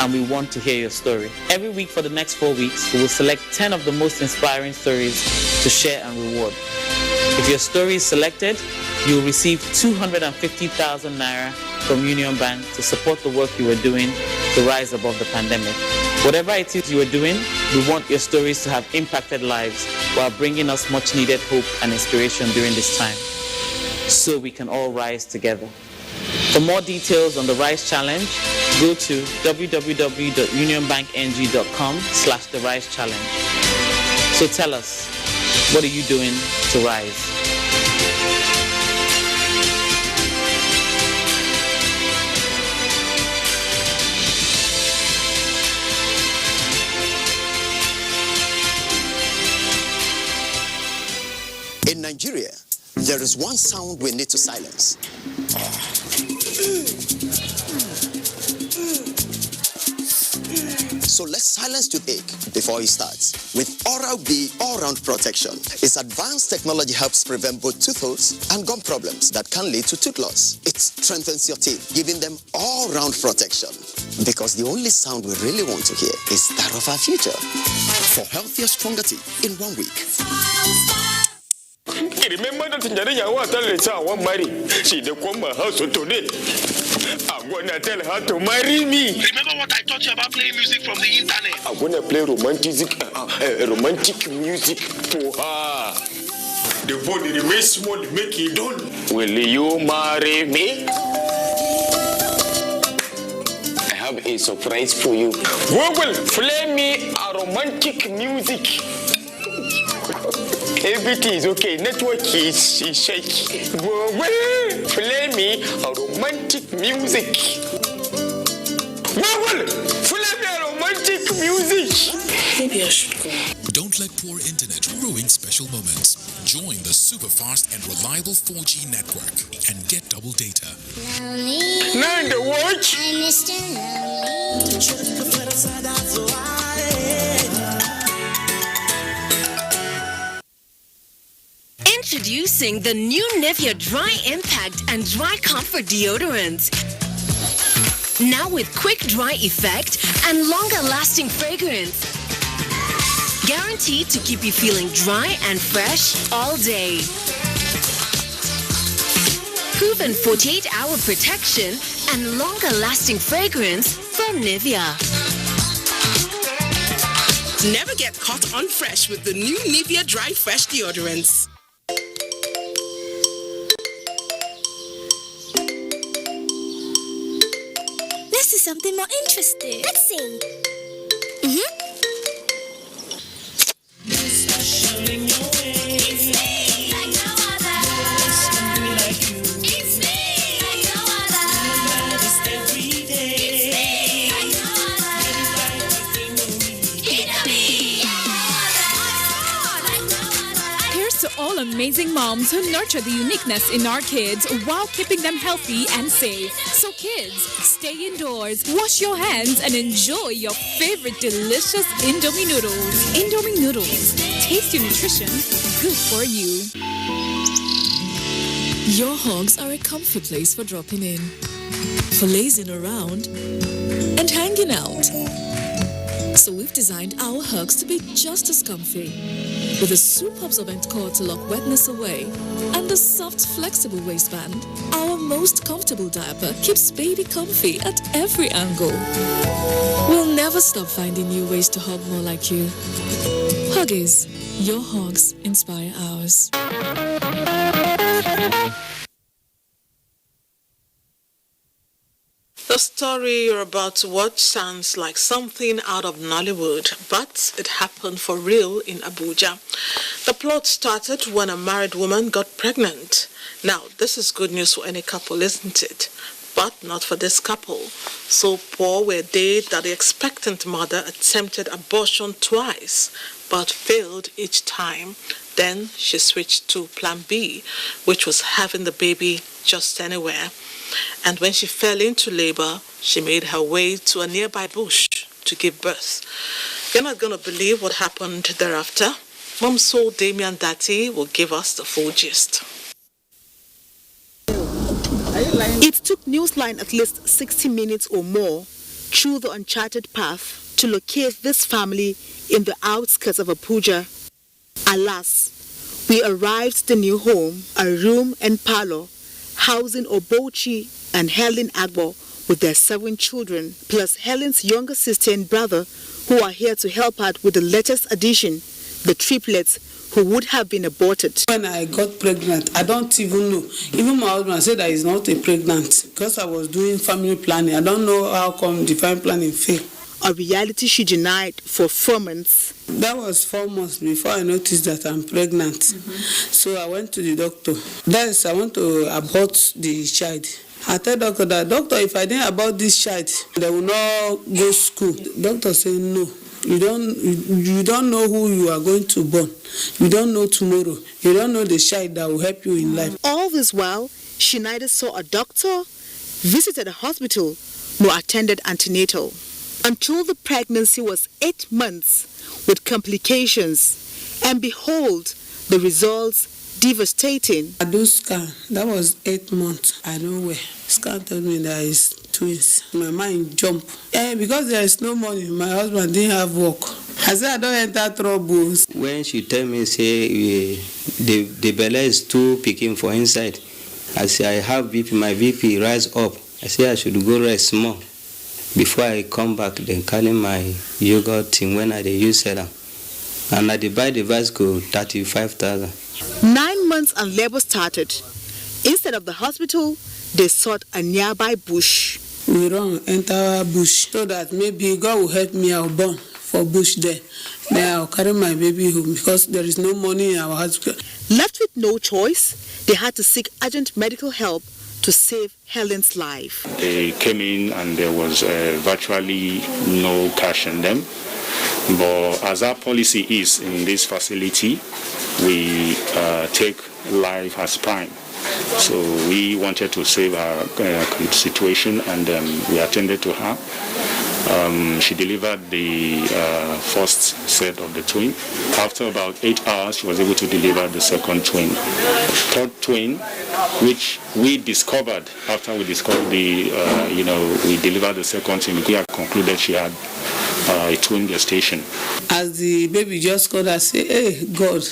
and we want to hear your story. Every week for the next 4 weeks, we will select 10 of the most inspiring stories to share and reward. If your story is selected, you will receive 250,000 Naira from Union Bank to support the work you are doing to rise above the pandemic. Whatever it is you are doing, we want your stories to have impacted lives while bringing us much needed hope and inspiration during this time, so we can all rise together. For more details on the Rise Challenge, go to www.unionbankng.com/the Rise Challenge. So tell us, what are you doing to rise? In Nigeria, there is one sound we need to silence. So let's silence toothache before it starts with Oral-B All-Round Protection. Its advanced technology helps prevent both tooth holes and gum problems that can lead to tooth loss. It strengthens your teeth, giving them all-round protection. Because the only sound we really want to hear is that of our future. For healthier, stronger teeth in 1 week. Remember that Nyanya was I want marry. She dey come my house today. I'm gonna tell her to marry me. Remember what I taught you about playing music from the internet? I'm gonna play romantic music for her. The body remains small, make it done. Will you marry me? I have a surprise for you. Google, play me a romantic music. Everything is okay. Network is shaky. Google, play me a romantic music. Google, play me a romantic music. Maybe I should go. Don't let poor internet ruin special moments. Join the super fast and reliable 4G network and get double data. Now in the watch. Introducing the new Nivea Dry Impact and Dry Comfort Deodorant. Now with quick dry effect and longer lasting fragrance. Guaranteed to keep you feeling dry and fresh all day. Proven 48-hour protection and longer-lasting fragrance from Nivea. Never get caught unfresh with the new Nivea Dry Fresh deodorants. Let's do something more interesting. Let's sing. All amazing moms who nurture the uniqueness in our kids while keeping them healthy and safe. So kids, stay indoors, wash your hands, and enjoy your favorite delicious Indomie noodles. Indomie noodles, tasty nutrition, good for you. Your hugs are a comfy place for dropping in, for lazing around, and hanging out. So we've designed our hugs to be just as comfy, with a super-absorbent cord to lock wetness away and a soft, flexible waistband. Our most comfortable diaper keeps baby comfy at every angle. We'll never stop finding new ways to hug more like you. Huggies, your hugs inspire ours. The story you're about to watch sounds like something out of Nollywood, but it happened for real in Abuja. The plot started when a married woman got pregnant. Now, this is good news for any couple, isn't it? But not for this couple. So poor were they that the expectant mother attempted abortion twice, but failed each time. Then she switched to plan B, which was having the baby just anywhere. And when she fell into labor, she made her way to a nearby bush to give birth. You're not going to believe what happened thereafter. Momso Damian Dati will give us the full gist. It took Newsline at least 60 minutes or more through the uncharted path to locate this family in the outskirts of Abuja. Alas, we arrived at the new home, a room and parlor, housing Obochi and Helen Agbo with their 7 children, plus Helen's younger sister and brother, who are here to help out with the latest addition, the triplets who would have been aborted. When I got pregnant, I don't even know. Even my husband said that he's not pregnant because I was doing family planning. I don't know how come the family planning failed. A reality she denied for 4 months. That was 4 months before I noticed that I'm pregnant. So I went to the doctor. Yes, I want to abort the child. I tell doctor that, doctor, if I didn't abort this child, they will not go to school. Doctor said, no. You don't know who you are going to born. You don't know tomorrow. You don't know the child that will help you in life. All this while, she neither saw a doctor, visited a hospital, nor attended antenatal, until the pregnancy was 8 months with complications. And behold, the results devastating. I do scan. That was 8 months. I don't wear. Scan told me that it's twins. My mind jumped. Because there is no money, my husband didn't have work. I said I don't enter troubles. When she tell me, say, the belly is too picking for inside, I say I have BP, my BP rise up. I say I should go rest small. Before I come back, then carry my yogurt thing when I use serum. And I buy the Vasco 35,000. 9 months and labor started. Instead of the hospital, they sought a nearby bush. We run enter bush so that maybe God will help me. I'll born for bush there. Then I'll carry my baby home because there is no money in our hospital. Left with no choice, they had to seek urgent medical help to save Helen's life. They came in and there was virtually no cash in them. But as our policy is in this facility, we take life as prime. So we wanted to save her situation, and we attended to her. She delivered the first set of the twin. After about 8 hours, she was able to deliver the second twin. Third twin, which we discovered after we discovered we delivered the second twin, we had concluded she had a twin gestation. As the baby just called, I say, hey, God,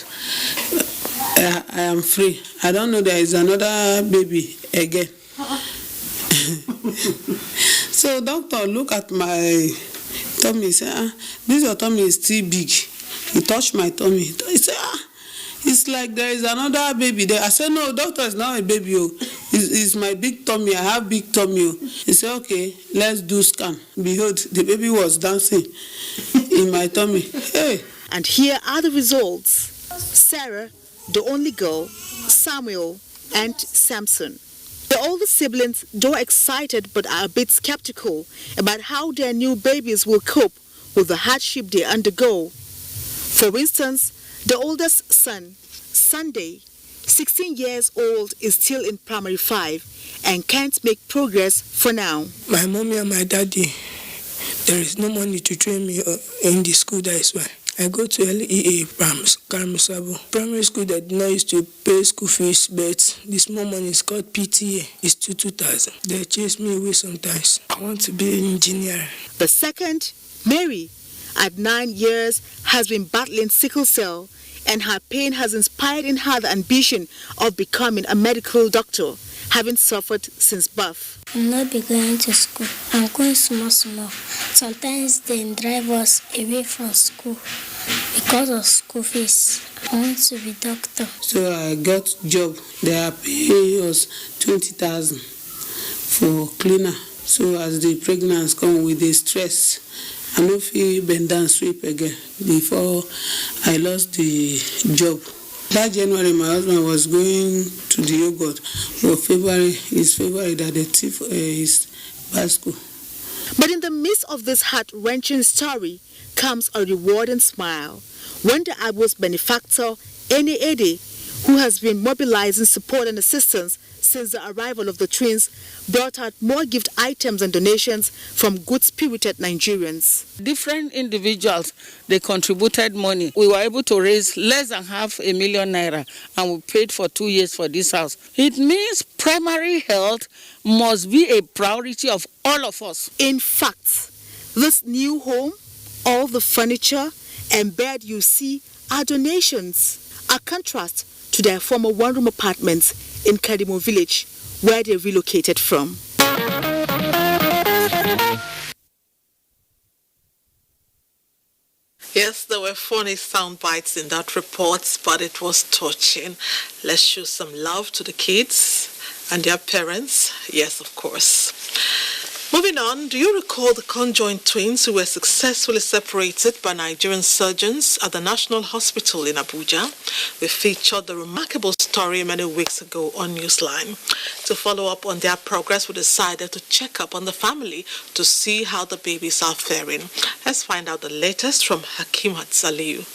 I am free. I don't know there is another baby again. So doctor look at my tummy, say, this your tummy is too big. He touched my tummy. He said, it's like there is another baby there. I said, no, doctor, it's not a baby. It's my big tummy. I have big tummy. He said, okay, let's do scan. Behold, the baby was dancing in my tummy. Hey. And here are the results. Sarah, the only girl, Samuel, and Samson. The older siblings, though excited but are a bit skeptical about how their new babies will cope with the hardship they undergo. For instance, the oldest son, Sunday, 16 years old, is still in primary 5 and can't make progress for now. My mommy and my daddy, there is no money to train me in the school, that is why. I go to LEA primary school that did not used to pay school fees, but the small money is called PTA. It's 2,000. They chase me away sometimes. I want to be an engineer. The second, Mary, at 9 years, has been battling sickle cell, and her pain has inspired in her the ambition of becoming a medical doctor, having suffered since birth. I'm not be going to school. I'm going small. Sometimes they drive us away from school because of school fees. I want to be doctor. So I got job. They are paying us 20,000 for cleaner. So as the pregnancy come with the stress, I no fit bend down sweep again before I lost the job. That January, my husband was going to the yogurt. But it's February that the thief is bicycle. But in the midst of this heart-wrenching story comes a rewarding smile when the Abu's benefactor, Ene Ede, who has been mobilizing support and assistance since the arrival of the twins, brought out more gift items and donations from good-spirited Nigerians. Different individuals, they contributed money. We were able to raise less than 500,000 naira, and we paid for 2 years for this house. It means primary health must be a priority of all of us. In fact, this new home, all the furniture and bed you see are donations, a contrast to their former one-room apartments in Kadimo village, where they relocated from. Yes, there were funny sound bites in that report, but it was touching. Let's show some love to the kids and their parents. Yes, of course. Moving on, do you recall the conjoined twins who were successfully separated by Nigerian surgeons at the National Hospital in Abuja? We featured the remarkable story many weeks ago on Newsline. To follow up on their progress, we decided to check up on the family to see how the babies are faring. Let's find out the latest from Hakimat Saliu.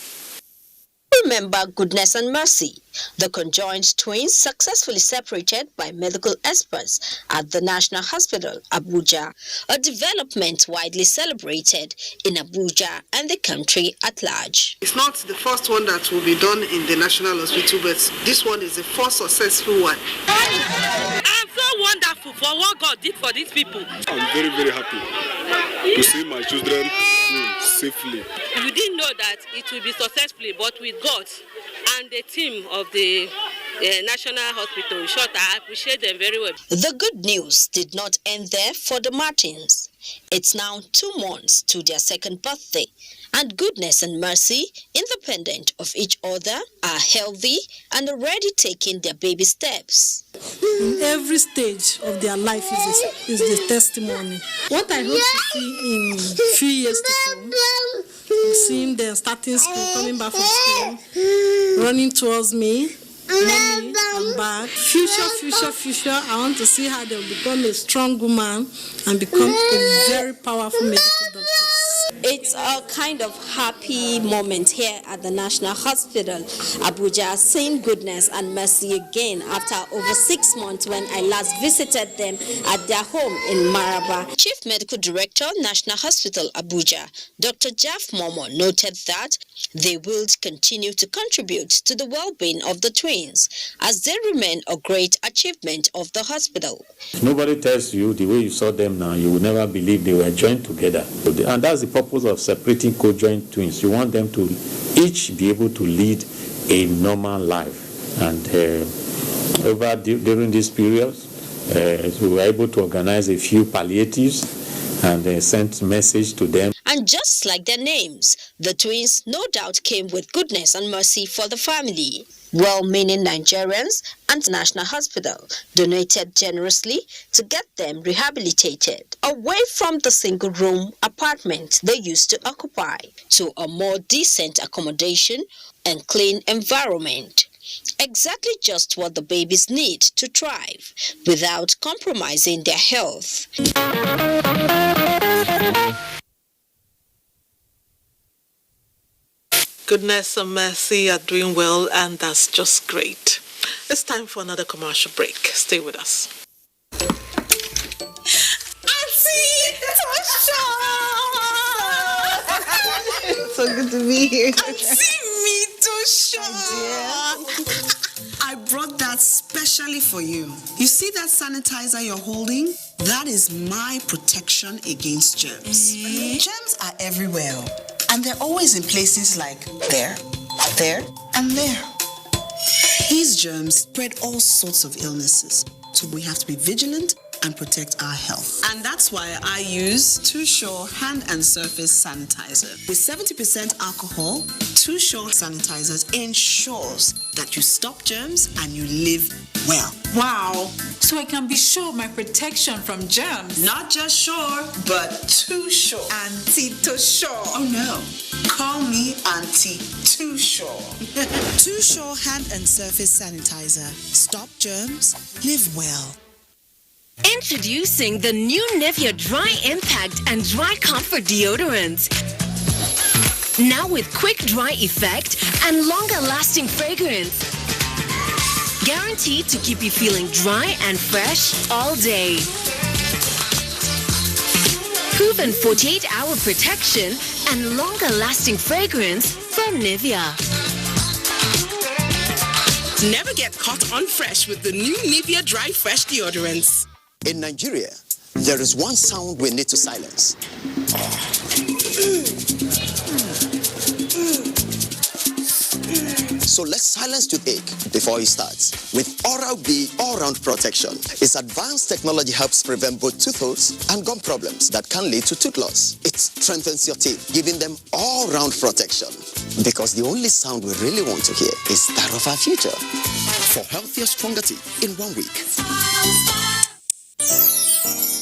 Remember Goodness and Mercy, the conjoined twins successfully separated by medical experts at the National Hospital, Abuja, a development widely celebrated in Abuja and the country at large. It's not the first one that will be done in the National Hospital, but this one is the first successful one. I'm so wonderful for what God did for these people. I'm very, very happy to see my children safely. We didn't know that it will be successfully, but with God and the team of the National Hospital, in short, I appreciate them very well. The good news did not end there for the Martins. It's now 2 months to their second birthday, and Goodness and Mercy, independent of each other, are healthy and already taking their baby steps. In every stage of their life is the testimony. What I hope to see in 3 years to come, seeing them starting school, coming back from school, running towards me, mommy, I'm back. Future, I want to see how they'll become a strong woman and become a very powerful medical doctor. It's a kind of happy moment here at the National Hospital, Abuja, seeing Goodness and Mercy again after over 6 months when I last visited them at their home in Maraba. Chief Medical Director, National Hospital, Abuja, Dr. Jeff Momo, noted that they will continue to contribute to the well-being of the twins as they remain a great achievement of the hospital. Nobody tells you the way you saw them now, you will never believe they were joined together. And that's the purpose of separating co-joint twins. You want them to each be able to lead a normal life. And during this period, we were able to organize a few palliatives and sent message to them. And just like their names, the twins no doubt came with goodness and mercy for the family. Well-meaning Nigerians and National Hospital donated generously to get them rehabilitated away from the single-room apartment they used to occupy to a more decent accommodation and clean environment. Exactly just what the babies need to thrive without compromising their health. Goodness and mercy are doing well, and that's just great. It's time for another commercial break. Stay with us. So good to be here. Me too, I brought that specially for you. You see that sanitizer you're holding? That is my protection against germs. Germs are everywhere, and they're always in places like there, and there. These germs spread all sorts of illnesses, so we have to be vigilant and protect our health. And that's why I use Too Sure Hand and Surface Sanitizer. With 70% alcohol, Too Sure Sanitizers ensures that you stop germs and you live well. Wow, so I can be sure of my protection from germs. Not just sure, but Too Sure. Auntie Too Sure. Oh no, call me Auntie Too Sure. Too Sure Hand and Surface Sanitizer. Stop germs, live well. Introducing the new Nivea Dry Impact and Dry Comfort deodorants. Now with quick dry effect and longer lasting fragrance. Guaranteed to keep you feeling dry and fresh all day. Proven 48-hour protection and longer lasting fragrance from Nivea. Never get caught unfresh with the new Nivea Dry Fresh deodorants. In Nigeria, there is one sound we need to silence. So let's silence toothache before it starts with Oral-B All-Round Protection. Its advanced technology helps prevent both tooth holes and gum problems that can lead to tooth loss. It strengthens your teeth, giving them all-round protection. Because the only sound we really want to hear is that of our future. For healthier, stronger teeth in 1 week.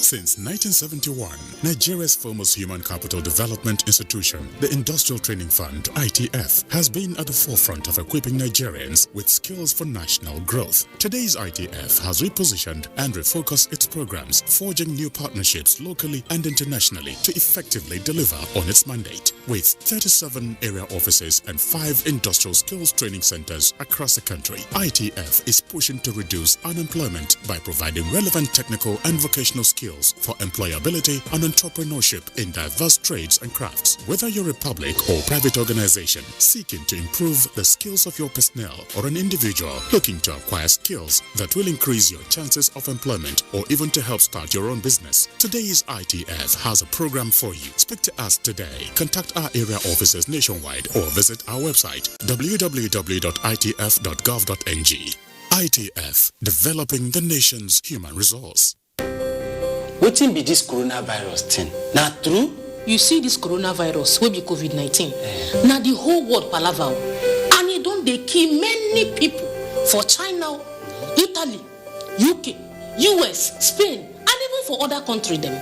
Since 1971, Nigeria's foremost human capital development institution, the Industrial Training Fund, ITF, has been at the forefront of equipping Nigerians with skills for national growth. Today's ITF has repositioned and refocused its programs, forging new partnerships locally and internationally to effectively deliver on its mandate. With 37 area offices and 5 industrial skills training centers across the country, ITF is pushing to reduce unemployment by providing relevant technical and vocational skills for employability and entrepreneurship in diverse trades and crafts. Whether you're a public or private organization seeking to improve the skills of your personnel or an individual looking to acquire skills that will increase your chances of employment or even to help start your own business, today's ITF has a program for you. Speak to us today. Contact our area offices nationwide or visit our website www.itf.gov.ng. ITF, developing the nation's human resource. Wetin be this coronavirus thing? Na true? You see this coronavirus wey be COVID-19. Na the whole world palava, and e don dey kill many people for China, Italy, UK, US, Spain, and even for other countries dem.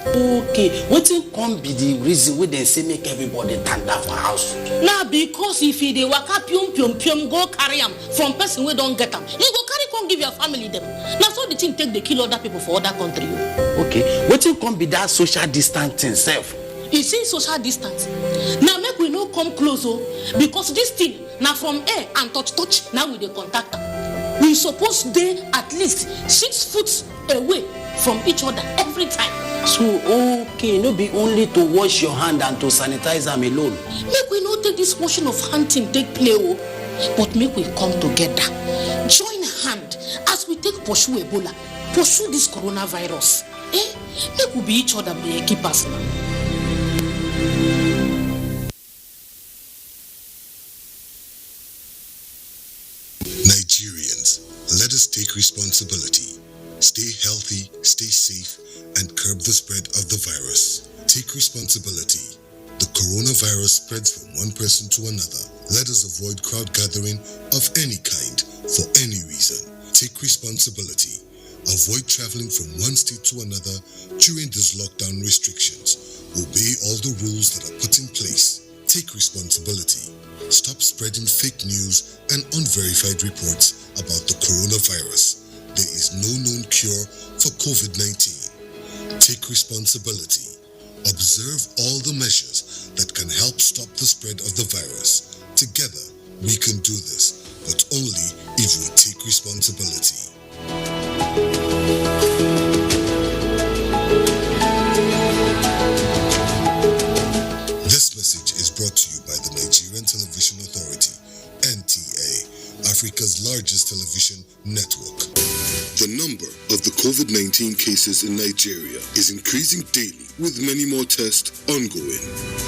Okay, wetin come be the reason wey dem say make everybody tanda for house? Na because if e dey waka pium go carry am from person wey don get am, you go carry come give your family dem. Na so the thing take dey kill other people for other countries. Okay, wetin come be that social distancing sef? You see social distance. Now make we no come close because this thing na from air and touch now we dey contact am. We suppose dey at least 6 foot away from each other every time. So okay, no be only to wash your hand and to sanitize am alone. Make we no take this washing of hand thing take play but make we come together, join hand as we take pursue Ebola, pursue this coronavirus. Make we be each other keepers now. Nigerians, let us take responsibility. Stay healthy, stay safe, and curb the spread of the virus. Take responsibility. The coronavirus spreads from one person to another. Let us avoid crowd gathering of any kind for any reason. Take responsibility. Avoid traveling from one state to another during these lockdown restrictions. Obey all the rules that are put in place. Take responsibility. Stop spreading fake news and unverified reports about the coronavirus. There is no known cure for COVID-19. Take responsibility. Observe all the measures that can help stop the spread of the virus. Together, we can do this, but only if we take responsibility. This message is brought to you by the Nigerian Television Authority, NTA, Africa's largest television network. The number of the COVID-19 cases in Nigeria is increasing daily, with many more tests ongoing.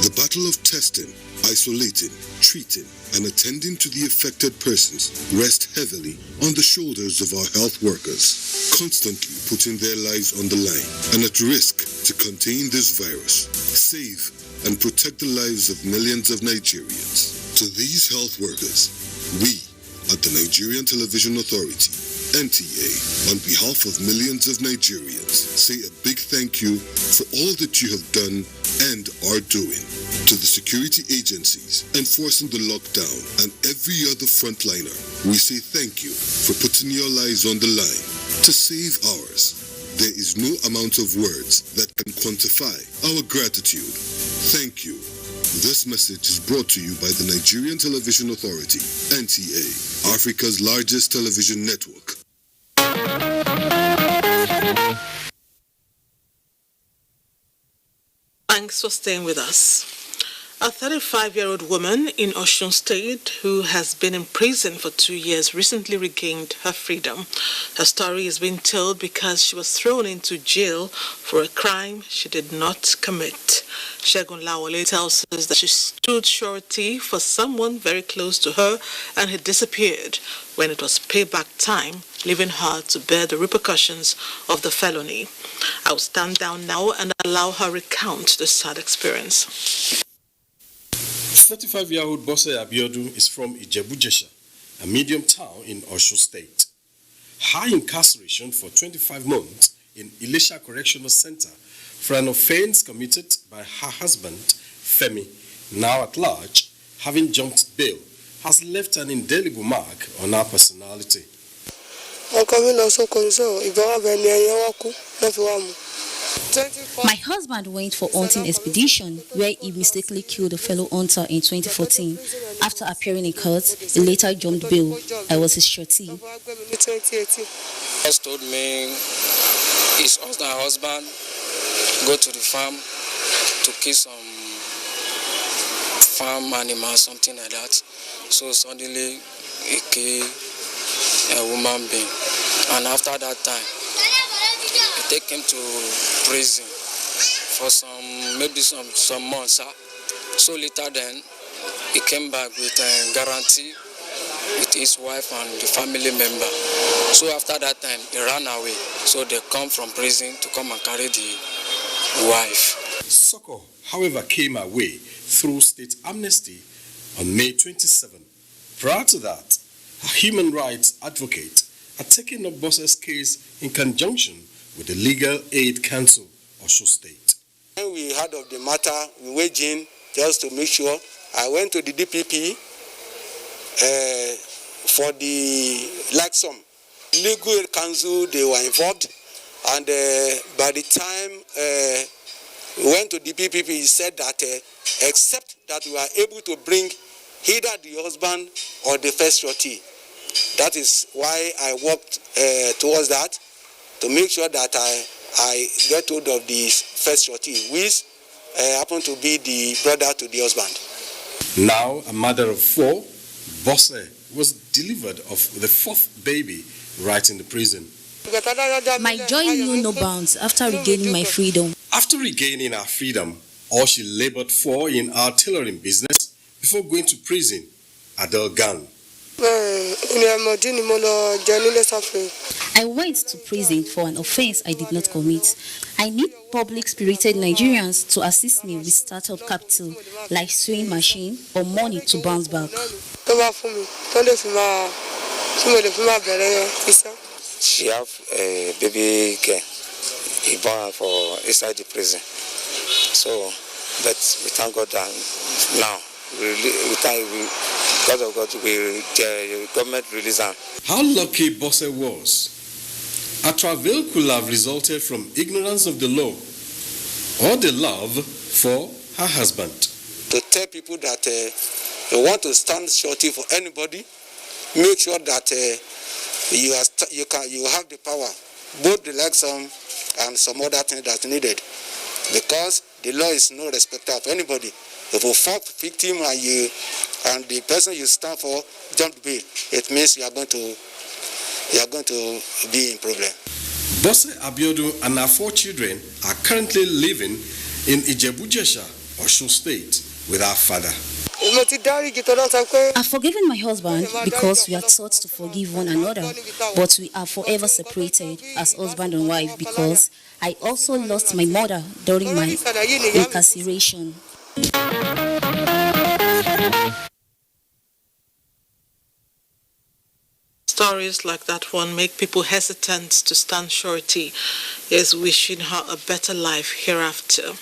The battle of testing, isolating, treating, and attending to the affected persons rests heavily on the shoulders of our health workers, constantly putting their lives on the line and at risk to contain this virus, save and protect the lives of millions of Nigerians. To these health workers, we at the Nigerian Television Authority, NTA, on behalf of millions of Nigerians, say a big thank you for all that you have done and are doing. To the security agencies enforcing the lockdown and every other frontliner, we say thank you for putting your lives on the line to save ours. There is no amount of words that can quantify our gratitude. Thank you. This message is brought to you by the Nigerian Television Authority, NTA, Africa's largest television network. Thanks for staying with us. A 35-year-old woman in Osun State who has been in prison for 2 years recently regained her freedom. Her story is being told because she was thrown into jail for a crime she did not commit. Shegun Lawole tells us that she stood surety for someone very close to her and he disappeared when it was payback time, leaving her to bear the repercussions of the felony. I will stand down now and allow her recount the sad experience. 35-year-old Bose Abiodun is from Ijebu-Jesha, a medium town in Osun State. High incarceration for 25 months in Ilesha Correctional Center for an offense committed by her husband, Femi, now at large, having jumped bail, has left an indelible mark on her personality. My husband went for hunting expedition where he mistakenly killed a fellow hunter in 2014. After appearing in court, he later jumped bail. I was his surety. He just told me his husband go to the farm to kill some farm animals, something like that. So suddenly he killed a woman being. And after that time, they take him to prison for some months. So later then, he came back with a guarantee with his wife and the family member. So after that time, he ran away. So they come from prison to come and carry the wife. Soko, however, came away through state amnesty on May 27. Prior to that, a human rights advocate had taken up Bose's case in conjunction with the Legal Aid Council, Osun State. When we heard of the matter, we waged in just to make sure. I went to the DPP for the like some Legal Aid Council. They were involved, and by the time we went to the DPP, he said that except that we are able to bring either the husband or the first surety. That is why I worked towards that, to make sure that I get hold of the first surety, which happened to be the brother to the husband. Now a mother of 4, Bose was delivered of the 4th baby right in the prison. My joy knew no bounds after regaining my freedom. After regaining her freedom, all she labored for in our tailoring business before going to prison, Adele Gang. I went to prison for an offense I did not commit. I need public-spirited Nigerians to assist me with startup capital, like sewing machine or money to bounce back. She have a baby girl, he born for inside the prison. So, but we thank God that now, because of God, the government release her. How lucky Bosse was. Her travail could have resulted from ignorance of the law or the love for her husband. To tell people that you want to stand shorty for anybody, make sure that you have the power, both the legislation and some other things that's needed, because the law is no respecter of anybody. If you fall victim and the person you stand for jumped bail, it means you are going to be in problem. Bosse Abiodun and her 4 children are currently living in Ijebu-Jesha, Osun State, with her father. I've forgiven my husband because we are taught to forgive one another, but we are forever separated as husband and wife because I also lost my mother during my incarceration. Stories like that one make people hesitant to stand surety, yes, wishing her a better life hereafter.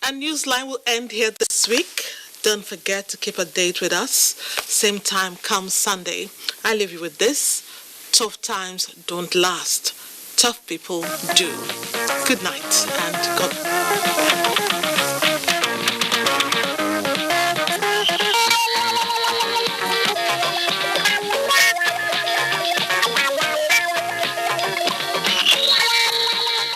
And Newsline will end here this week. Don't forget to keep a date with us. Same time come Sunday. I leave you with this. Tough times don't last. Tough people do. Good night and God.